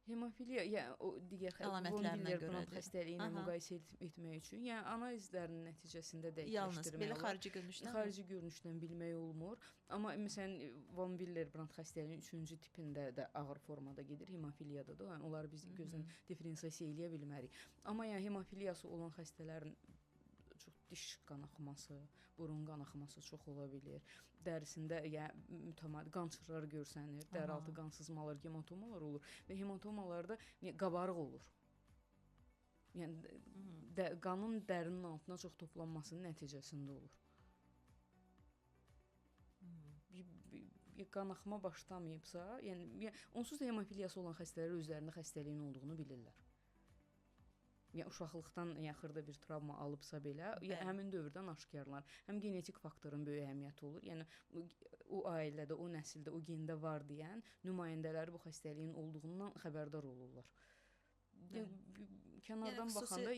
Hemofiliya, yəni o digər əlamətlərinə görə xəstəliyi ilə müqayisə etmək üçün, yəni analizlərin nəticəsində dəqiqləşdirmək yalnız belə xarici görünüşdən bilmək olmur. Amma məsələn Von Willebrand xəstəliyinin 3-cü tipində də ağır formada gedir, hemofiliyada da. Yəni onları biz gözdən diferensiasiya eləyə bilmərik. Amma yəni hemofiliyası olan xəstələrin çox diş qanaxması, burun qanaxması çox ola bilir. Dərisində yəni mütəmadi qançırlar görsənir, dəraltı qansızmalar, hematomalar olur və hematomalarda qabarıq olur. Yəni qanın dərinin altına çox toplanmasının nəticəsində olur. Qanaxma başlamayıbsa, yəni onsuz da hemofiliyası olan xəstələr özlərində xəstəliyin olduğunu bilirlər. Yəni uşaqlıqdan xırda bir travma alıbsa belə, həmin dövrdən aşkarlar. Həm genetik faktorun böyük əhəmiyyəti olur. Yəni o ailədə, o nəsildə, o gində var deyən nümayəndələri bu xəstəliyin olduğundan xəbərdar olurlar. Kənardan baxanda,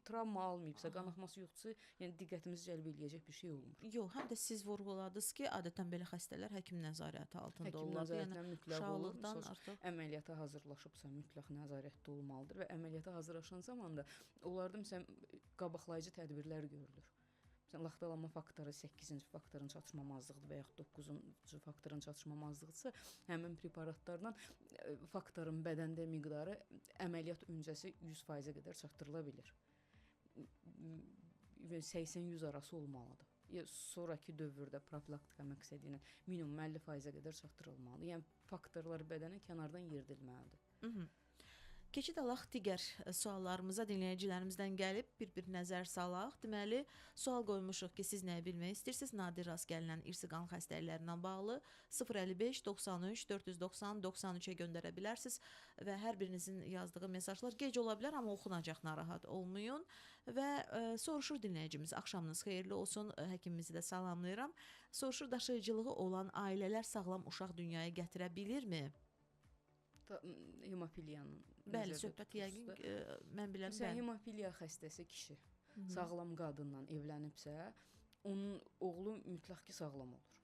travma almayıbsa, qanaxması yoxdursa, diqqətimizi cəlb eləyəcək bir şey olmur. Yox, həm də siz vurğuladınız ki, adətən belə xəstələr həkim nəzarəti altında olurlar. Həkim nəzarətindən mütləq olur. Artıq Əməliyyata hazırlaşıbsa mütləq nəzarətdə olmalıdır və əməliyyata hazırlaşan zamanda onlarda məsələn qabaqlayıcı tədbirlər görülür. Məsələn, laxtalanma faktoru 8-ci faktorun çatışmamazlığıdır və yaxud 9-cu faktorun çatışmamazlığıdırsa, həmin preparatlardan faktorun bədəndə miqdarı əməliyyat öncəsi 100%-ə qədər çatdırıla bilir. 80-100 arası olmalıdır. Sonraki dövrdə profilaktika məqsədi ilə minimum 50%-ə qədər çatdırılmalıdır. Yəni faktorlar bədənə kənardan yeridilməlidir. Keçid alaq digər suallarımıza dinləyicilərimizdən gəlib bir nəzər salaq. Deməli, sual qoymuşuq ki, siz nəyi bilmək istəyirsiniz? Nadir rast gəlinən irsi qan xəstəliklərindən bağlı 055 93 490 93-ə göndərə bilərsiniz və hər birinizin yazdığı mesajlar gec ola bilər, amma oxunacaq, narahat olmayın. Və soruşur dinləyicimiz, axşamınız xeyirli olsun, həkimimizi də salamlayıram. Soruşur, daşıyıcılığı olan ailələr sağlam uşaq dünyaya gətirə bilirmi? Hemofiliyanın. Bəli, söhbət yəqin mən biləm. Məsələn, hemofiliya xəstəsi kişi sağlam qadınla evlənibsə, onun oğlu mütləq ki, sağlam olur.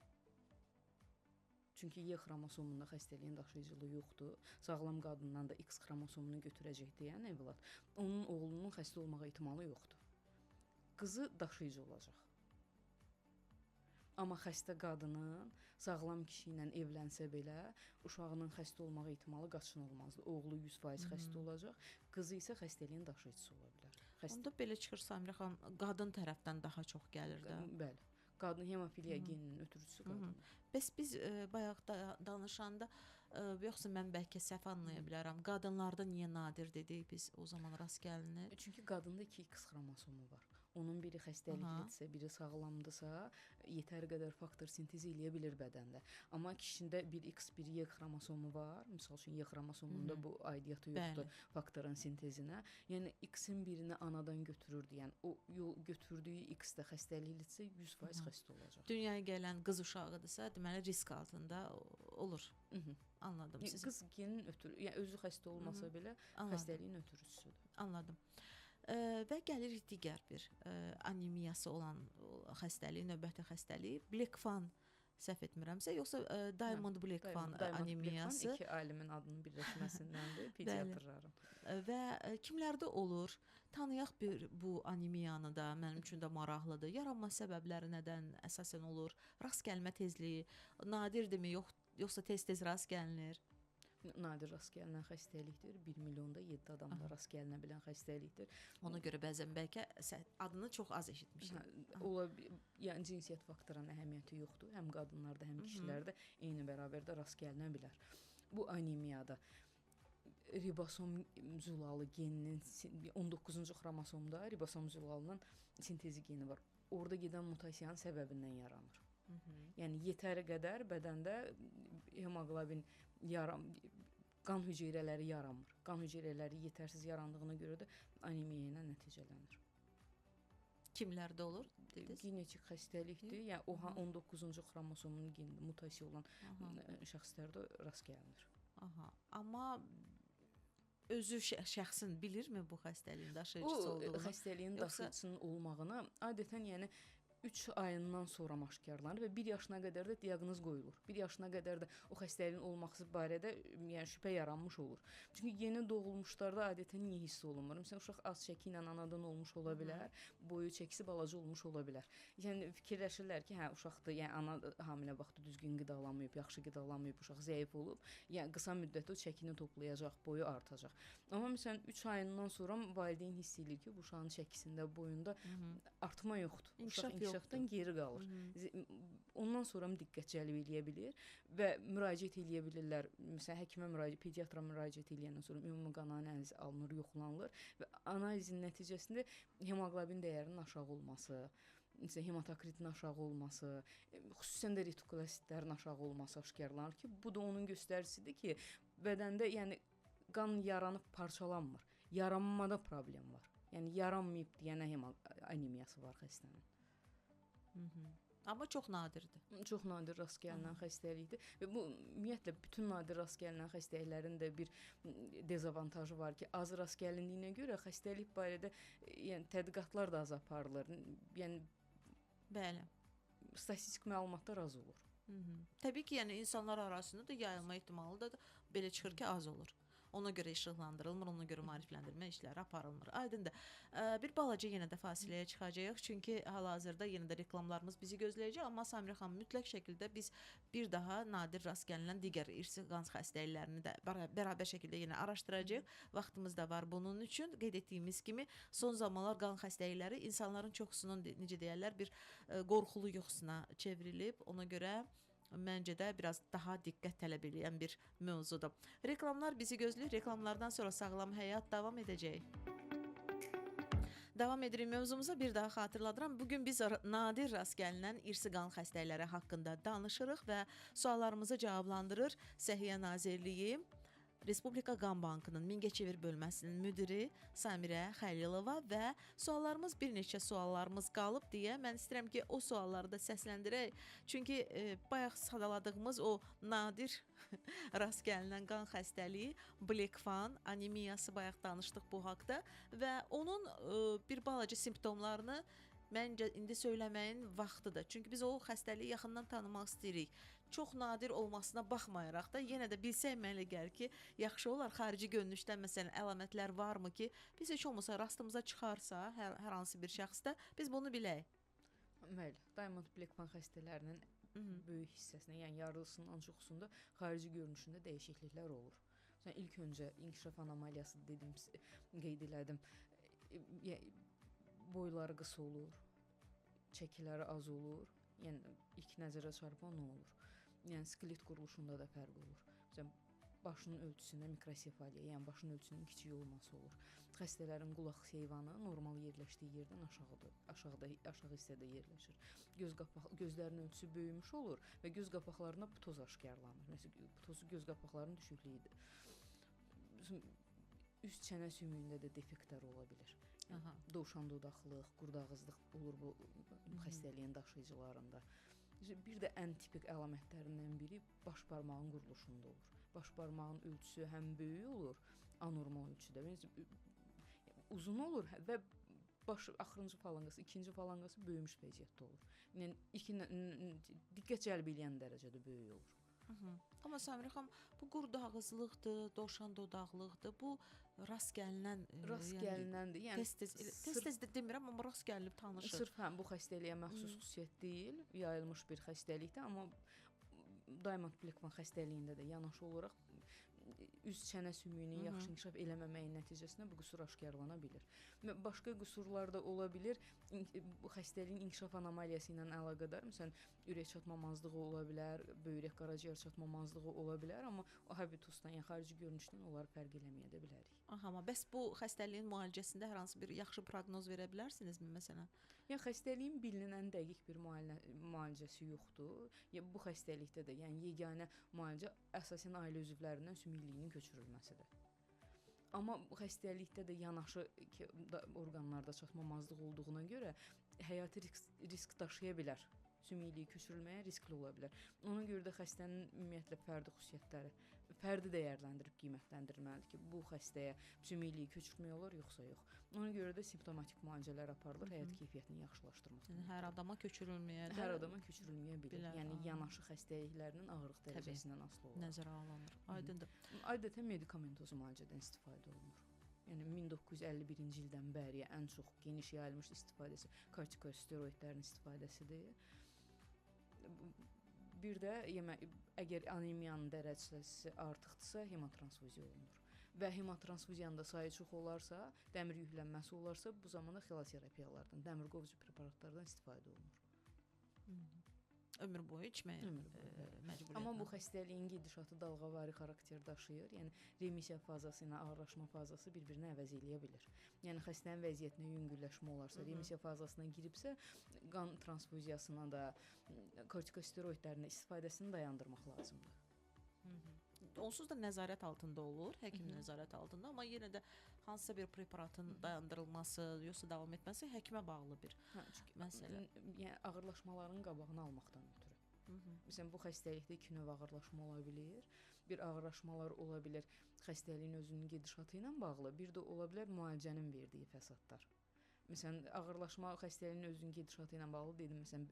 Çünki Y xromosomunda xəstəliyin daşıyıcılığı yoxdur. Sağlam qadından da X xromosomunu götürəcək deyən övlad, onun oğlunun xəstə olmağa ehtimalı yoxdur. Qızı daşıyıcı olacaq. Amma xəstə qadının sağlam kişi ilə evlənsə belə, uşağının xəstə olmağa ehtimalı qaçınılmazdır. Oğlu 100% xəstə olacaq, qızı isə xəstəliyin daşıyıcısı ola bilər. Onda belə çıxır Samira xanım, qadın tərəfdən daha çox gəlir də. Bəli. Qadın hemofiliya geninin ötürücüsü qadındır. Bəs biz bayaq danışanda, yoxsa mən bəlkə səhv anlaya bilərəm, qadınlarda niyə nadir dedik biz o zaman rast gəlinir? Çünki qadında 2X xromosomu var. Onun biri xəstəliklidirsə, biri sağlamdırsa, yetər qədər faktor sintezi eləyə bilir bədəndə. Amma kişində 1X, 1Y xromosomu var. Məsəl üçün Y xromosomunda bu aidiyyatı yoxdur faktorun sintezinə. Yəni X-in birini anadan götürür deyən, o götürdüyü X-də xəstəliklidirsə 100% xəstə olacaq. Dünyaya gələn qız uşağıdırsa, deməli risk altında olur. Anladım sizi. Qız genin yəni özü xəstə olmasa belə xəstəliyin ötürücüsüdür. Anladım. Və gəlirik digər bir anemiyası olan xəstəliyi, növbəti xəstəliyi, Blackfan səhv etmirəmsə, yoxsa Diamond Blackfan anemiyası. Diamond Blackfan iki alimin adının birləşməsindəndir, pediatrlarım. Və kimlərdə olur? Tanıyaq bu anemiyanı da, mənim üçün də maraqlıdır. Yaranma səbəbləri nədən əsasən olur? Rast gəlmə tezliyi nadirdirmi, yoxsa tez-tez rast gəlinir? Nadir rast gəlinən xəstəlikdir. 1 milyonda 7 adamda rast gəlinə bilən xəstəlikdir. Ona görə bəzən bəlkə adını çox az eşitmişəm. Yəni cinsiyyət faktorunun əhəmiyyəti yoxdur. Həm qadınlarda, həm kişilərdə eyni bərabərdə rast gəlinə bilər. Bu anemiyada ribosom zülalı geninin 19-cu xromosomda ribosom zülalının sintezi geni var. Orada gedən mutasiyanın səbəbindən yaranır. Yəni yetəri qədər bədəndə hemoqlobin qan hüceyrələri yaranmır. Qan hüceyrələri yetərsiz yarandığına görə də anemiya ilə nəticələnir. Kimlərdə olur? Genetik xəstəlikdir. Yəni o 19-cu xromosomun genində mutasiya olan şəxslərdə rast gəlinir. Amma özü şəxsin bilirmi bu xəstəliyin daşıyıcısı olduğunu? O xəstəliyin daşıyıcısının olmağını adətən yəni 3 ayından sonra aşkarlanır və 1 yaşına qədər də diaqnoz qoyulur. 1 yaşına qədər də o xəstəliyin olması barədə yəni şübhə yaranmış olur. Çünki yeni doğulmuşlarda adətən niyə hiss olunmur? Məsələn, uşaq az çəki ilə anadan olmuş ola bilər, boyu çəkisi balaca olmuş ola bilər. Yəni fikirləşirlər ki, hə uşaqdır, yəni ana hamilə vaxtı düzgün qidalanmayıb, yaxşı qidalanmayıb, uşaq zəif olub, yəni qısa müddətdə o çəkini toplayacaq, boyu artacaq. Amma məsələn 3 ayından sonra valideyn hiss edir ki, bu uşağın çəkisində, boyunda artma yoxdur. İnkişaf müalicətdən geri qalır. Ondan sonra diqqət cəlb eləyə bilir və müraciət eləyə bilirlər. Məsələn, həkimə pediatra müraciət eləyəndən sonra ümumi qan analizi alınır, yoxlanılır və analizin nəticəsində hemoqlobin dəyərinin aşağı olması, məsələn, hematokritin aşağı olması, xüsusən də retikulositlərin aşağı olması aşkarlanır ki, bu da onun göstəricisidir ki, bədəndə yəni qan yaranıb parçalanmır. Yaranmada problem var. Yəni yaranmayıb deyənə anemiyası var xəstənin. Amma çox nadirdir. Çox nadir rast gəlinən xəstəlikdir və bu ümumiyyətlə bütün nadir rast gəlinən xəstəliklərin də bir dezavantajı var ki, az rast gəlindiyinə görə xəstəlik barədə yəni tədqiqatlar da az aparılır. Yəni Bəli. statistik məlumatlar az olur. Təbii ki, yəni insanlar arasında da yayılma ehtimalı da belə çıxır ki, az olur. Ona görə işıqlandırılmır, ona görə maarifləndirmə işləri aparılmır. Aydındır. Bir balaca yenə də fasiləyə çıxacağıq. Çünki hal-hazırda yenə də reklamlarımız bizi gözləyəcək. Amma Samira xanım, mütləq şəkildə biz bir daha nadir rast gəlinən digər irsi qan xəstəliklərini də bərabər şəkildə yenə araşdıracağıq. Vaxtımız da var bunun üçün. Qeyd etdiyimiz kimi son zamanlar qan xəstəlikləri insanların çoxsunun necə deyərlər bir qorxulu yuxusuna çevrilib. Ona görə məncə də biraz daha diqqət tələb edən bir mövzudur. Reklamlar bizi gözləyir. Reklamlardan sonra sağlam həyat davam edəcək. Davam edirik mövzumuza. Bir daha xatırladıram. Bugün biz nadir rast gəlinən irsi qan xəstəlikləri haqqında danışırıq və suallarımızı cavablandırır Səhiyyə Nazirliyi, Respublika Qan Bankının Mingəçevir bölməsinin müdiri Samirə Xəlilova və suallarımız bir neçə suallarımız qalıb deyə mən istəyirəm ki, o sualları da səsləndirək. Çünki bayaq sadaladığımız o nadir rast gəlinən qan xəstəliyi Blackfan anemiyası bayaq danışdıq bu haqda və onun bir balaca simptomlarını məncə indi söyləməyin vaxtıdır. Çünki biz o xəstəliyi yaxından tanımaq istəyirik. Çox nadir olmasına baxmayaraq da yenə də bilsək mənə gəlir ki, yaxşı olar xarici görünüşdən məsələn əlamətlər varmı ki, biz heç olmasa rastımıza çıxarsa hər hansı bir şəxsdə biz bunu bilək. Bəli, Diamond Blackfan xəstələrinin böyük hissəsində, yəni yarısından çoxusunda xarici görünüşündə dəyişikliklər olur. Məsələn, ilk öncə inkişaf anomaliyası dediyim qeyd elədim. Boyları qısa olur, çəkiləri az olur. Yəni ilk nəzərə çarpan nə olur? Yəni skelet quruluşunda da fərq olur. Məsələn, başının ölçüsündə mikrosefaliya, yəni başının ölçüsünün kiçik olması olur. Xəstələrin qulaq heyvanı normal yerləşdiyi yerdən aşağı hissədə yerləşir. Gözlərinin ölçüsü böyümüş olur və göz qapaqlarında ptoz aşkarlanır. Məsələn, ptozu göz qapaqlarının düşüklüyüdür. Üst çənə sümüyündə də defektlər ola bilir. Dovşan dodaqlıq, qurdağızlıq olur bu xəstəliyin daşıyıcılarında. Bir də ən tipik əlamətlərindən biri baş barmağın quruluşunda olur. Baş barmağın ölçüsü həm böyük olur, anormal ölçüdə, uzun olur və baş axırıncı falanqası, ikinci falanqası böyümüş vəziyyətdə olur. Yəni diqqət cəlb edən dərəcədə böyük olur. Amma Samira xanım, bu qurdağızlıqdır, dovşan dodaqlıqdır. Bu rast gəlinəndir. Yəni tez-tez də demirəm, amma rast gəlinib tanışır. Sırf həm bu xəstəliyə məxsus xüsusiyyət deyil, yayılmış bir xəstəlikdir, amma Diamond Blackfan xəstəliyində də yanaşı olaraq üst çənə sümüyünün yaxşı inkişaf eləməməyin nəticəsində bu qüsur aşkarlana bilir. Başqa qüsurlar da ola bilir. Bu xəstəliyin inkişaf anomaliyası ilə əlaqədar, məsələn, ürək çatmamazlığı ola bilər, böyrək qaraciyər çatmamazlığı ola bilər, amma o habitusdan, yəni xarici görünüşdən onları fərq eləməyə də bilərik. Amma bəs bu xəstəliyin müalicəsində hər hansı bir yaxşı proqnoz verə bilərsinizmi məsələn? Yəni xəstəliyin bilinən dəqiq bir müalicəsi yoxdur. Bu xəstəlikdə də, yəni yeganə müalicə əsasən ailə üzvlərindən sümüklüyünün köçürülməsidir. Amma bu xəstəlikdə də yanaşı orqanlarda çatmamazlıq olduğuna görə həyati risk daşıya bilər. Sümüklüyü köçürülməyə riskli ola bilər. Ona görə də xəstənin ümumiyyətlə fərdi xüsusiyyətləri fərdi dəyərləndirib qiymətləndirilməlidir ki, bu xəstəyə sümüklüyü köçürmək olar yoxsa yox. Ona görə də simptomatik müalicələr aparılır, həyat keyfiyyətini yaxşılaşdırmaq. Yəni hər adama köçürülməyə də hər adama köçürülməyə bilər. Yəni yanaşı xəstəliklərinin ağırlıq dərəcəsindən asılı olur. Nəzərə alınır. Aydındır. Adətən medikamentoz müalicədən istifadə olunur. Yəni 1951-ci ildən bəri ən çox geniş yayılmış istifadəsi kortikosteroidlərin istifadəsidir. Bir də əgər anemiyanın dərəcəsi artıqdırsa, hemotransfuziya olunur. Və hemotransfuziyanın da sayı çox olarsa, dəmir yüklənməsi olarsa, bu zamanda xilas terapiyalardan, dəmir qovucu preparatlardan istifadə olunur. Ömür boyu içməyə Ömür boyu. məcburiyyət. Amma bu xəstəliyin gedişatı dalğavari xarakter daşıyır. Yəni remisiya fazası ilə ağırlaşma fazası bir-birini əvəz eləyə bilir. Yəni xəstənin vəziyyətində yüngülləşmə olarsa, remisiya fazasına giribsə, qan transfuziyasına da, kortikosteroidlərin istifadəsini dayandırmaq lazımdır. Onsuz da nəzarət altında olur, həkim nəzarət altında, amma yenə də hansısa bir preparatın dayandırılması, yoxsa davam etməsi həkimə bağlı bir məsələ. Yəni ağırlaşmaların qabağını almaqdan ötürü. Məsələn, bu xəstəlikdə 2 növ ağırlaşma ola bilir. Bir ağırlaşmalar ola bilər xəstəliyin özünün gedişatı ilə bağlı, bir də ola bilər müalicənin verdiyi fəsadlar. Məsələn, ağırlaşma xəstəliyin özünün gedişatı ilə bağlı dedim, məsələn,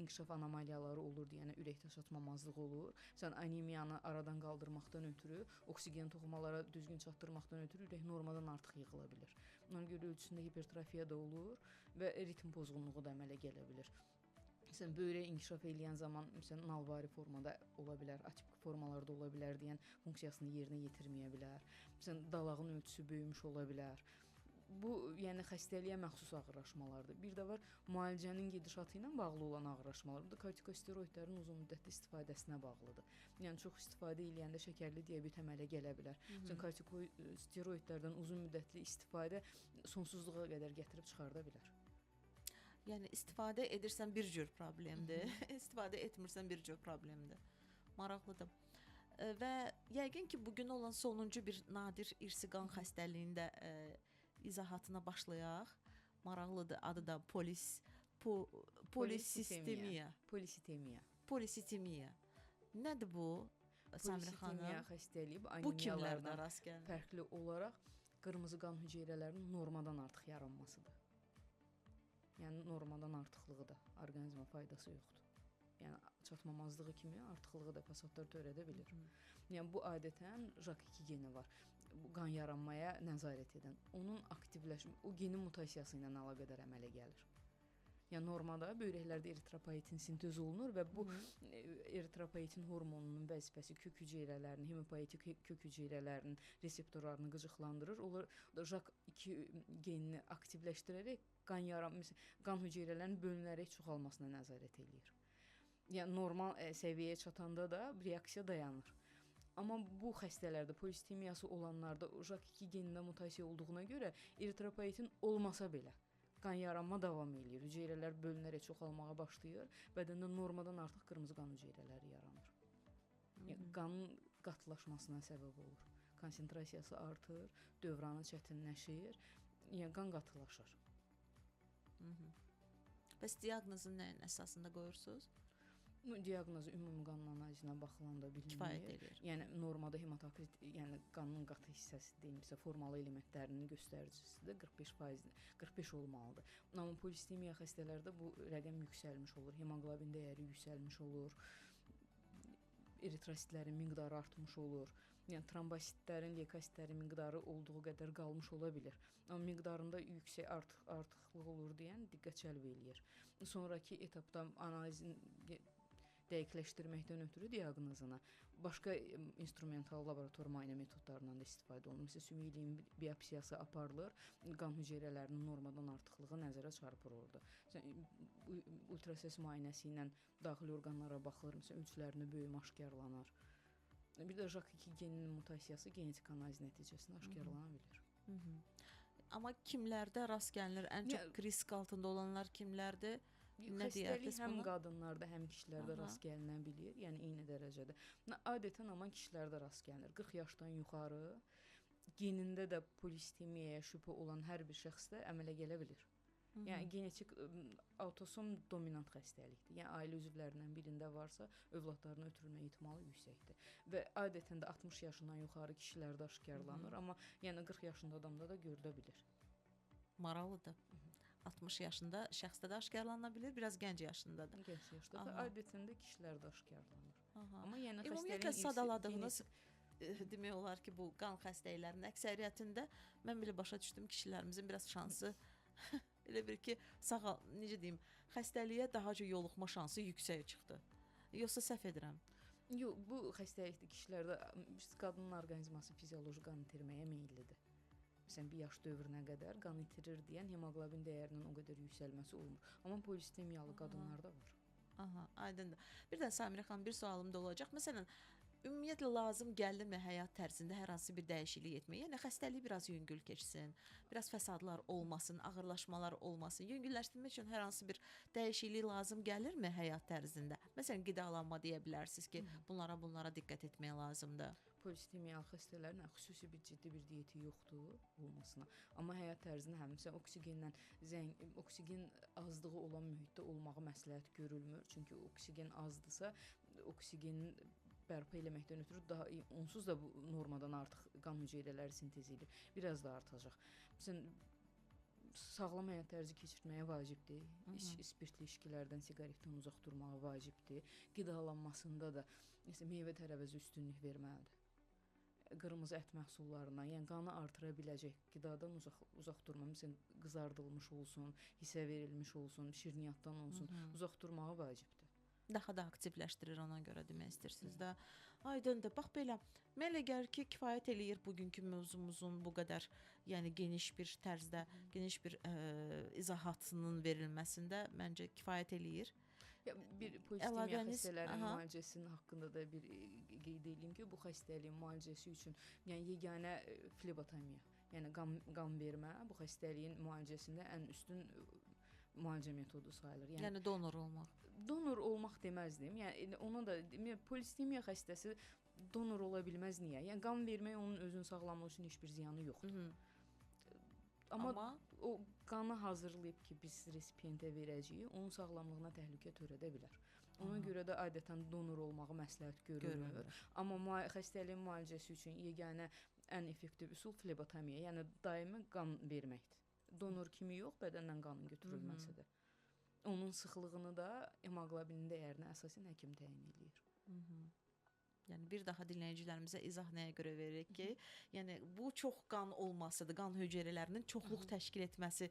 inkişaf anomaliyaları olur deyənə ürəkdə çatmamazlıq olur. Məsələn, anemiyanı aradan qaldırmaqdan ötürü, oksigen toxumalara düzgün çatdırmaqdan ötürü ürək normadan artıq yığıla bilir. Ona görə ölçüsündə hipertrofiya da olur və ritm pozğunluğu da əmələ gələ bilir. Məsələn, böyrək inkişaf eləyən zaman, məsələn, nalvari formada ola bilər, atipik formalarda ola bilər deyən funksiyasını yerinə yetirməyə bilər. Məsələn, dalağın ölçüsü böyümüş ola bilər. Bu, yəni xəstəliyə məxsus ağırlaşmalardır. Bir də var, müalicənin gedişatı ilə bağlı olan ağırlaşmalar. Bu da kortikosteroidlərin uzun müddətli istifadəsinə bağlıdır. Yəni çox istifadə edəndə şəkərli diabet əmələ gələ bilər. Çünki kortikosteroidlərdən uzun müddətli istifadə sonsuzluğa qədər gətirib çıxarda bilər. Yəni istifadə edirsən bir cür problemdir, istifadə etmirsən bir cür problemdir. Maraqlıdır. Və yəqin ki, bugün olan sonuncu bir nadir irsi qan xəstəliyində izahatına başlayaq. Maraqlıdır, adı da polisistemiya. Polisitemiya. Nədir bu? Səmrə xanım. Polisitemiya xəstəliyi bu kimlərdə rast gəlir? Fərqli olaraq qırmızı qan hüceyrələrinin normadan artıq yaranmasıdır. Yəni normadan artıqlığı da orqanizmə faydası yoxdur. Yəni çatmamazlığı kimi artıqlığı da fəsadlar törədə bilir. Yəni bu adətən JAK2 geni var. Bu qan yaranmaya nəzarət edən. Onun aktivləşmə, o genin mutasiyası ilə əlaqədar əmələ gəlir. Yəni normada böyrəklərdə eritropoietin sintez olunur və bu eritropoietin hormonunun vəzifəsi kök hüceyrələrinin, hemopoietik kök hüceyrələrinin reseptorlarını qıcıqlandırır. Onlar JAK2 genini aktivləşdirərək qan hüceyrələrinin bölünərək çoxalmasına nəzarət eləyir. Yəni normal səviyyəyə çatanda da reaksiya dayanır. Amma bu xəstələrdə, polistemiyası olanlarda JAK2 genində mutasiya olduğuna görə eritropoietin olmasa belə qan yaranma davam eləyir. Hüceyrələr bölünərək çoxalmağa başlayır. Bədəndə normadan artıq qırmızı qan hüceyrələri yaranır. Yəni qanın qatılaşmasına səbəb olur. Konsentrasiyası artır, dövranı çətinləşir, yəni qan qatılaşır. Bəs diaqnozu nəyin əsasında qoyursunuz? Diaqnozu ümumi qan analizinə baxılanda bilinir. Kifayət edir. Yəni normada hematokrit, yəni qanın qatı hissəsi deyilsə, formalı elementlərinin göstəricisidir, 45 olmalıdır. Amma polisitemiya xəstələrdə bu rəqəm yüksəlmiş olur, hemoqlobin dəyəri yüksəlmiş olur, eritrositlərin miqdarı artmış olur. Yəni trombositlərin, leykositlərin miqdarı olduğu qədər qalmış ola bilir. Amma miqdarında yüksək artıqlıq olur deyən diqqət cəlb eləyir. Sonrakı etapda analizin dəqiqləşdirməkdən ötürü diaqnozuna başqa instrumental laborator müayinə metodlarından da istifadə olunur. Məsələn, sümük iliyin biopsiyası aparılır, qan hüceyrələrinin normadan artıqlığı nəzərə çarpılır orada. Ultrasəs müayinəsi ilə daxili orqanlara baxılır, məsələn, ölçülərində böyümə aşkarlanır. Bir də JAK2 geninin mutasiyası genetik analiz nəticəsində aşkarlana bilir. Amma kimlərdə rast gəlinir? Ən çox risk altında olanlar kimlərdir? Xəstəlik həm qadınlarda, həm kişilərdə rast gəlinə bilir, yəni eyni dərəcədə. Adətən amma kişilərdə rast gəlinir. 40 yaşdan yuxarı genində də polistemiyaya şübhə olan hər bir şəxsdə əmələ gələ bilir. Yəni genetik autosom dominant xəstəlikdir. Yəni ailə üzvlərindən birində varsa, övladlarına ötürülmə ehtimalı yüksəkdir. Və adətən də 60 yaşından yuxarı kişilərdə aşkarlanır, amma yəni 40 yaşında adamda da görülə bilir. Maraqlıdır. 60 yaşında şəxsdə də aşkarlana bilir, biraz gənc yaşında da. Gənc yaşda da adətən də kişilərdə aşkarlanır. Amma yəni ümumiyyətlə sadaladığınız demək olar ki, bu qan xəstəliklərinin əksəriyyətində mən belə başa düşdüm kişilərimizin biraz şansı elə bir ki, necə deyim, xəstəliyə daha çox yoluxma şansı yüksək çıxdı. Yoxsa səhv edirəm? Yox, bu xəstəlikdə kişilərdə qadının orqanizması fizioloji qan itirməyə meyillidir. Məsələn, bir yaş dövrünə qədər qan itirir deyən hemoqlobin dəyərinin o qədər yüksəlməsi olmur. Amma polisitemiyalı qadınlarda var. Aha, aydındır. Bir də Samirə xanım, bir sualım da olacaq. Məsələn, ümumiyyətlə lazım gəlirmi həyat tərzində hər hansı bir dəyişiklik etmək? Yəni xəstəlik biraz yüngül keçsin, biraz fəsadlar olmasın, ağırlaşmalar olmasın. Yüngülləşdirmək üçün hər hansı bir dəyişiklik lazım gəlirmi həyat tərzində? Məsələn, qidalanma deyə bilərsiniz ki, bunlara diqqət etmək lazımdır. Polisemiyalı xəstələrin xüsusi bir ciddi bir diyeti yoxdur olmasına. Amma həyat tərzində həmişə oksigen azlığı olan mühitdə olmağı məsləhət görülmür. Çünki oksigen azdırsa, oksigenin bərpa eləməkdən ötürü daha onsuz da bu normadan artıq qan hüceyrələri sintez edir. Biraz da artacaq. Məsələn, sağlam həyat tərzi keçirməyə vacibdir. Spirtli içkilərdən, siqaretdən uzaq durmağa vacibdir. Qidalanmasında da məsələn meyvə tərəvəzi üstünlük verməlidir. Qırmızı ət məhsullarına, yəni qanı artıra biləcək qidadan uzaq durmaq, məsələn qızardılmış olsun, hisə verilmiş olsun, şirniyyatdan olsun, uzaq durmağı vacibdir. Daha da aktivləşdirir, ona görə demək istəyirsiniz də. Aydındır. Bax belə, mən elə gəlir ki, kifayət eləyir bugünkü mövzumuzun bu qədər, yəni geniş bir tərzdə, geniş bir izahatının verilməsində məncə kifayət eləyir. Bir polisemiya xəstələrinin müalicəsinin haqqında da bir qeyd edeyim ki, bu xəstəliyin müalicəsi üçün, yəni yeganə flebotomiya, yəni qan vermə bu xəstəliyin müalicəsində ən üstün müalicə metodu sayılır. Yəni donor olmaq. Donor olmaq deməzdim. Yəni ona da polisemiya xəstəsi donor ola bilməz niyə? Yəni qan vermək onun özünün sağlamlığı üçün heç bir ziyanı yoxdur. Amma o qanı hazırlayıb ki, biz resipiyentə verəcəyik, onun sağlamlığına təhlükə törədə bilər. Ona görə də adətən donor olmağı məsləhət görülmür. Amma xəstəliyin müalicəsi üçün yeganə ən effektiv üsul flebotomiya, yəni daimi qan verməkdir. Donor kimi yox, bədəndən qanın götürülməsidir. Onun sıxlığını da hemoqlobinin dəyərinə əsasən həkim təyin edir. Yəni bir daha dinləyicilərimizə izah nəyə görə veririk ki, yəni bu çox qan olmasıdır, qan hüceyrələrinin çoxluq təşkil etməsi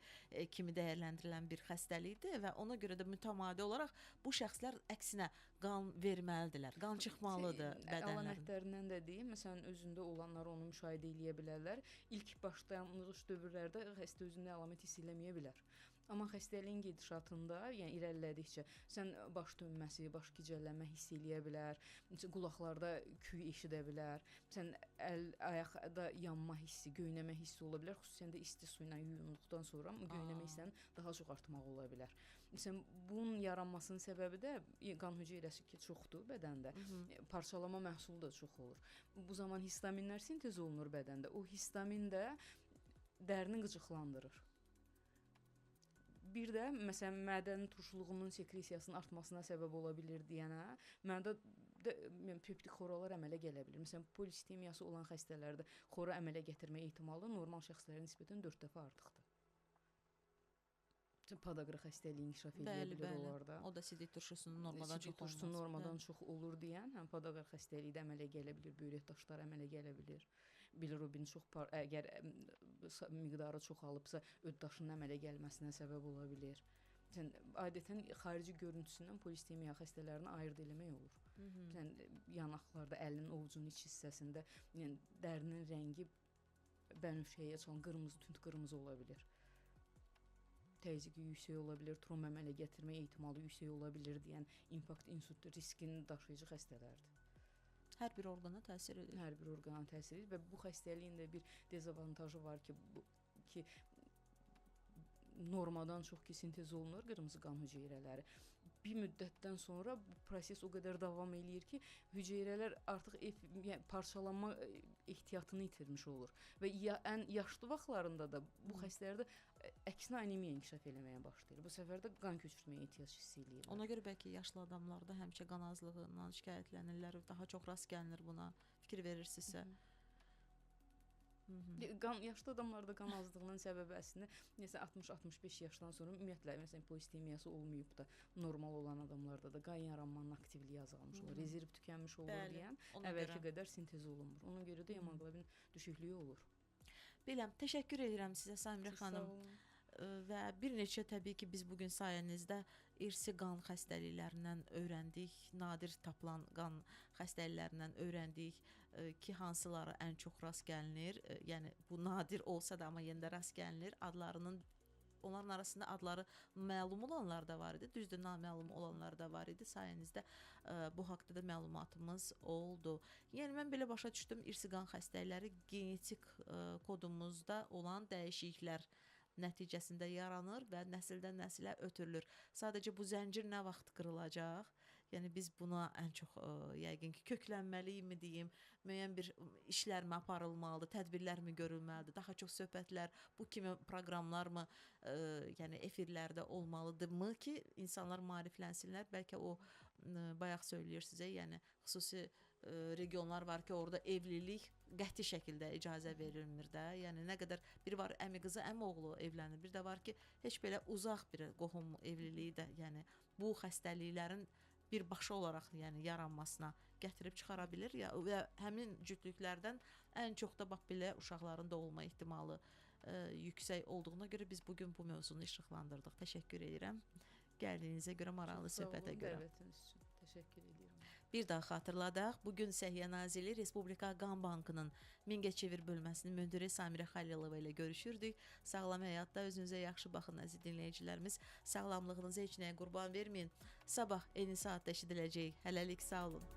kimi dəyərləndirilən bir xəstəlikdir və ona görə də mütəmadi olaraq bu şəxslər əksinə qan verməlidirlər, qan çıxmalıdır bədənlərindən. Əlamətlərindən də deyim, məsələn özündə olanlar onu müşahidə edə bilərlər. İlk başlanğıc dövrlərdə xəstə özündə əlamət hiss eləməyə bilər. Amma xəstəliyin gedişatında, yəni irəlilədikcə sən baş dönməsi, baş gicəllənmə hiss eləyə bilər, qulaqlarda küy eşidə bilər, sən ayaqda yanma hissi, göynəmə hissi ola bilər, xüsusən də isti su ilə yuyunduqdan sonra göynəmə hissinin daha çox artmağı ola bilər. Məsələn, bunun yaranmasının səbəbi də qan hüceyrəsi ki, çoxdur bədəndə, parçalama məhsulu da çox olur. Bu zaman histaminlər sintez olunur bədəndə, o histamin də dərini qıcıqlandırır. Bir də, məsələn, mədənin turşuluğunun sekresiyasının artmasına səbəb ola bilir deyənə, mədədə peptik xoralar əmələ gələ bilir. Məsələn, polisistemiyası olan xəstələrdə xora əmələ gətirmə ehtimalı normal şəxslərə nisbətən 4 dəfə artıqdır. Podaqa xəstəliyi inkişaf edə bilər onlarda. O da sidik turşusunun normadan çox olması. Sidik turşusunun normadan çox olur deyən, həm podaqa xəstəliyi də əmələ gələ bilir, böyrək daşları əmələ gələ bilir. Bilirubin əgər miqdarı çoxalıbsa, öd daşının əmələ gəlməsinə səbəb ola bilir. Adətən xarici görüntüsündən polisemiya xəstələrini ayırd eləmək olur. Yanaqlarda, əlinin, ovucunun iç hissəsində yəni dərinin rəngi bənövşəyə çalan qırmızı, tünd qırmızı ola bilir. Təzyiqi yüksək ola bilir, trom əmələ gətirmə ehtimalı yüksək ola bilir deyən infarkt, insult riskini daşıyıcı xəstələrdir. Hər bir orqana təsir edir. Hər bir orqana təsir edir və bu xəstəliyin də bir dezavantajı var ki, normadan çox ki sintez olunur qırmızı qan hüceyrələri. Bir müddətdən sonra bu proses o qədər davam eləyir ki, hüceyrələr artıq parçalanma ehtiyatını itirmiş olur və ən yaşlı vaxtlarında da bu xəstələrdə əksinə anemiya inkişaf eləməyə başlayır. Bu səfər də qan köçürtməyə ehtiyac hiss eləyirlər. Ona görə bəlkə yaşlı adamlarda həmişə qan azlığından şikayətlənirlər, daha çox rast gəlinir buna. Fikir verirsinizsə. Yaşlı adamlarda qan azlığının səbəbi əslində 60-65 yaşdan sonra ümumiyyətlə məsələn polistemiyası olmayıb da normal olan adamlarda da qan yaranmanın aktivliyi azalmış olur, rezerv tükənmiş olur deyən əvvəlki qədər sintez olunmur. Ona görə də hemoqlobin düşüklüyü olur. Biləm, təşəkkür edirəm sizə Samirə xanım. Və bir neçə təbii ki biz bugün sayənizdə irsi qan xəstəliklərindən öyrəndik, nadir tapılan qan xəstəliklərindən öyrəndik ki, hansıları ən çox rast gəlinir. Yəni bu nadir olsa da amma yenə də rast gəlinir. Adlarının Onların arasında adları məlum olanlar da var idi, düzdür, naməlum olanlar da var idi. Sayənizdə bu haqqda da məlumatımız oldu. Yəni mən belə başa düşdüm, irsi qan xəstəlikləri genetik kodumuzda olan dəyişikliklər nəticəsində yaranır və nəsildən nəsilə ötürülür. Sadəcə bu zəncir nə vaxt qırılacaq? Yəni biz buna ən çox yəqin ki, köklənməliyikmi deyim, müəyyən bir işlərmi aparılmalıdır, tədbirlərmi görülməlidir, daha çox söhbətlər, bu kimi proqramlarmı yəni efirlərdə olmalıdırmı ki, insanlar maariflənsinlər. Bəlkə o bayaq söyləyir sizə, yəni xüsusi regionlar var ki, orada evlilik qəti şəkildə icazə verilmir də. Yəni nə qədər bir var əmi qızı, əmi oğlu evlənir. Bir də var ki, heç belə uzaq bir qohum evliliyi də, yəni bu xəstəliklərin birbaşa olaraq yəni yaranmasına gətirib çıxara bilər ya və həmin cütlüklərdən ən çox da bax belə uşaqların doğulma ehtimalı yüksək olduğuna görə biz bu gün bu mövzunu işıqlandırdıq. Təşəkkür edirəm. Gəldiyinizə görə, maraqlı söhbətə görə. Dəvətiniz üçün təşəkkür edirəm. Bir daha xatırladaq, bugün Səhiyyə Nazirliyi Respublika Qan Bankının Mingəçevir bölməsinin müdiri Samirə Xəlilova ilə görüşürdük. Sağlam həyatda özünüzə yaxşı baxın əziz dinləyicilərimiz. Sağlamlığınızı heç nəyə qurban verməyin. Sabah eyni saatda eşidiləcək. Hələlik sağ olun.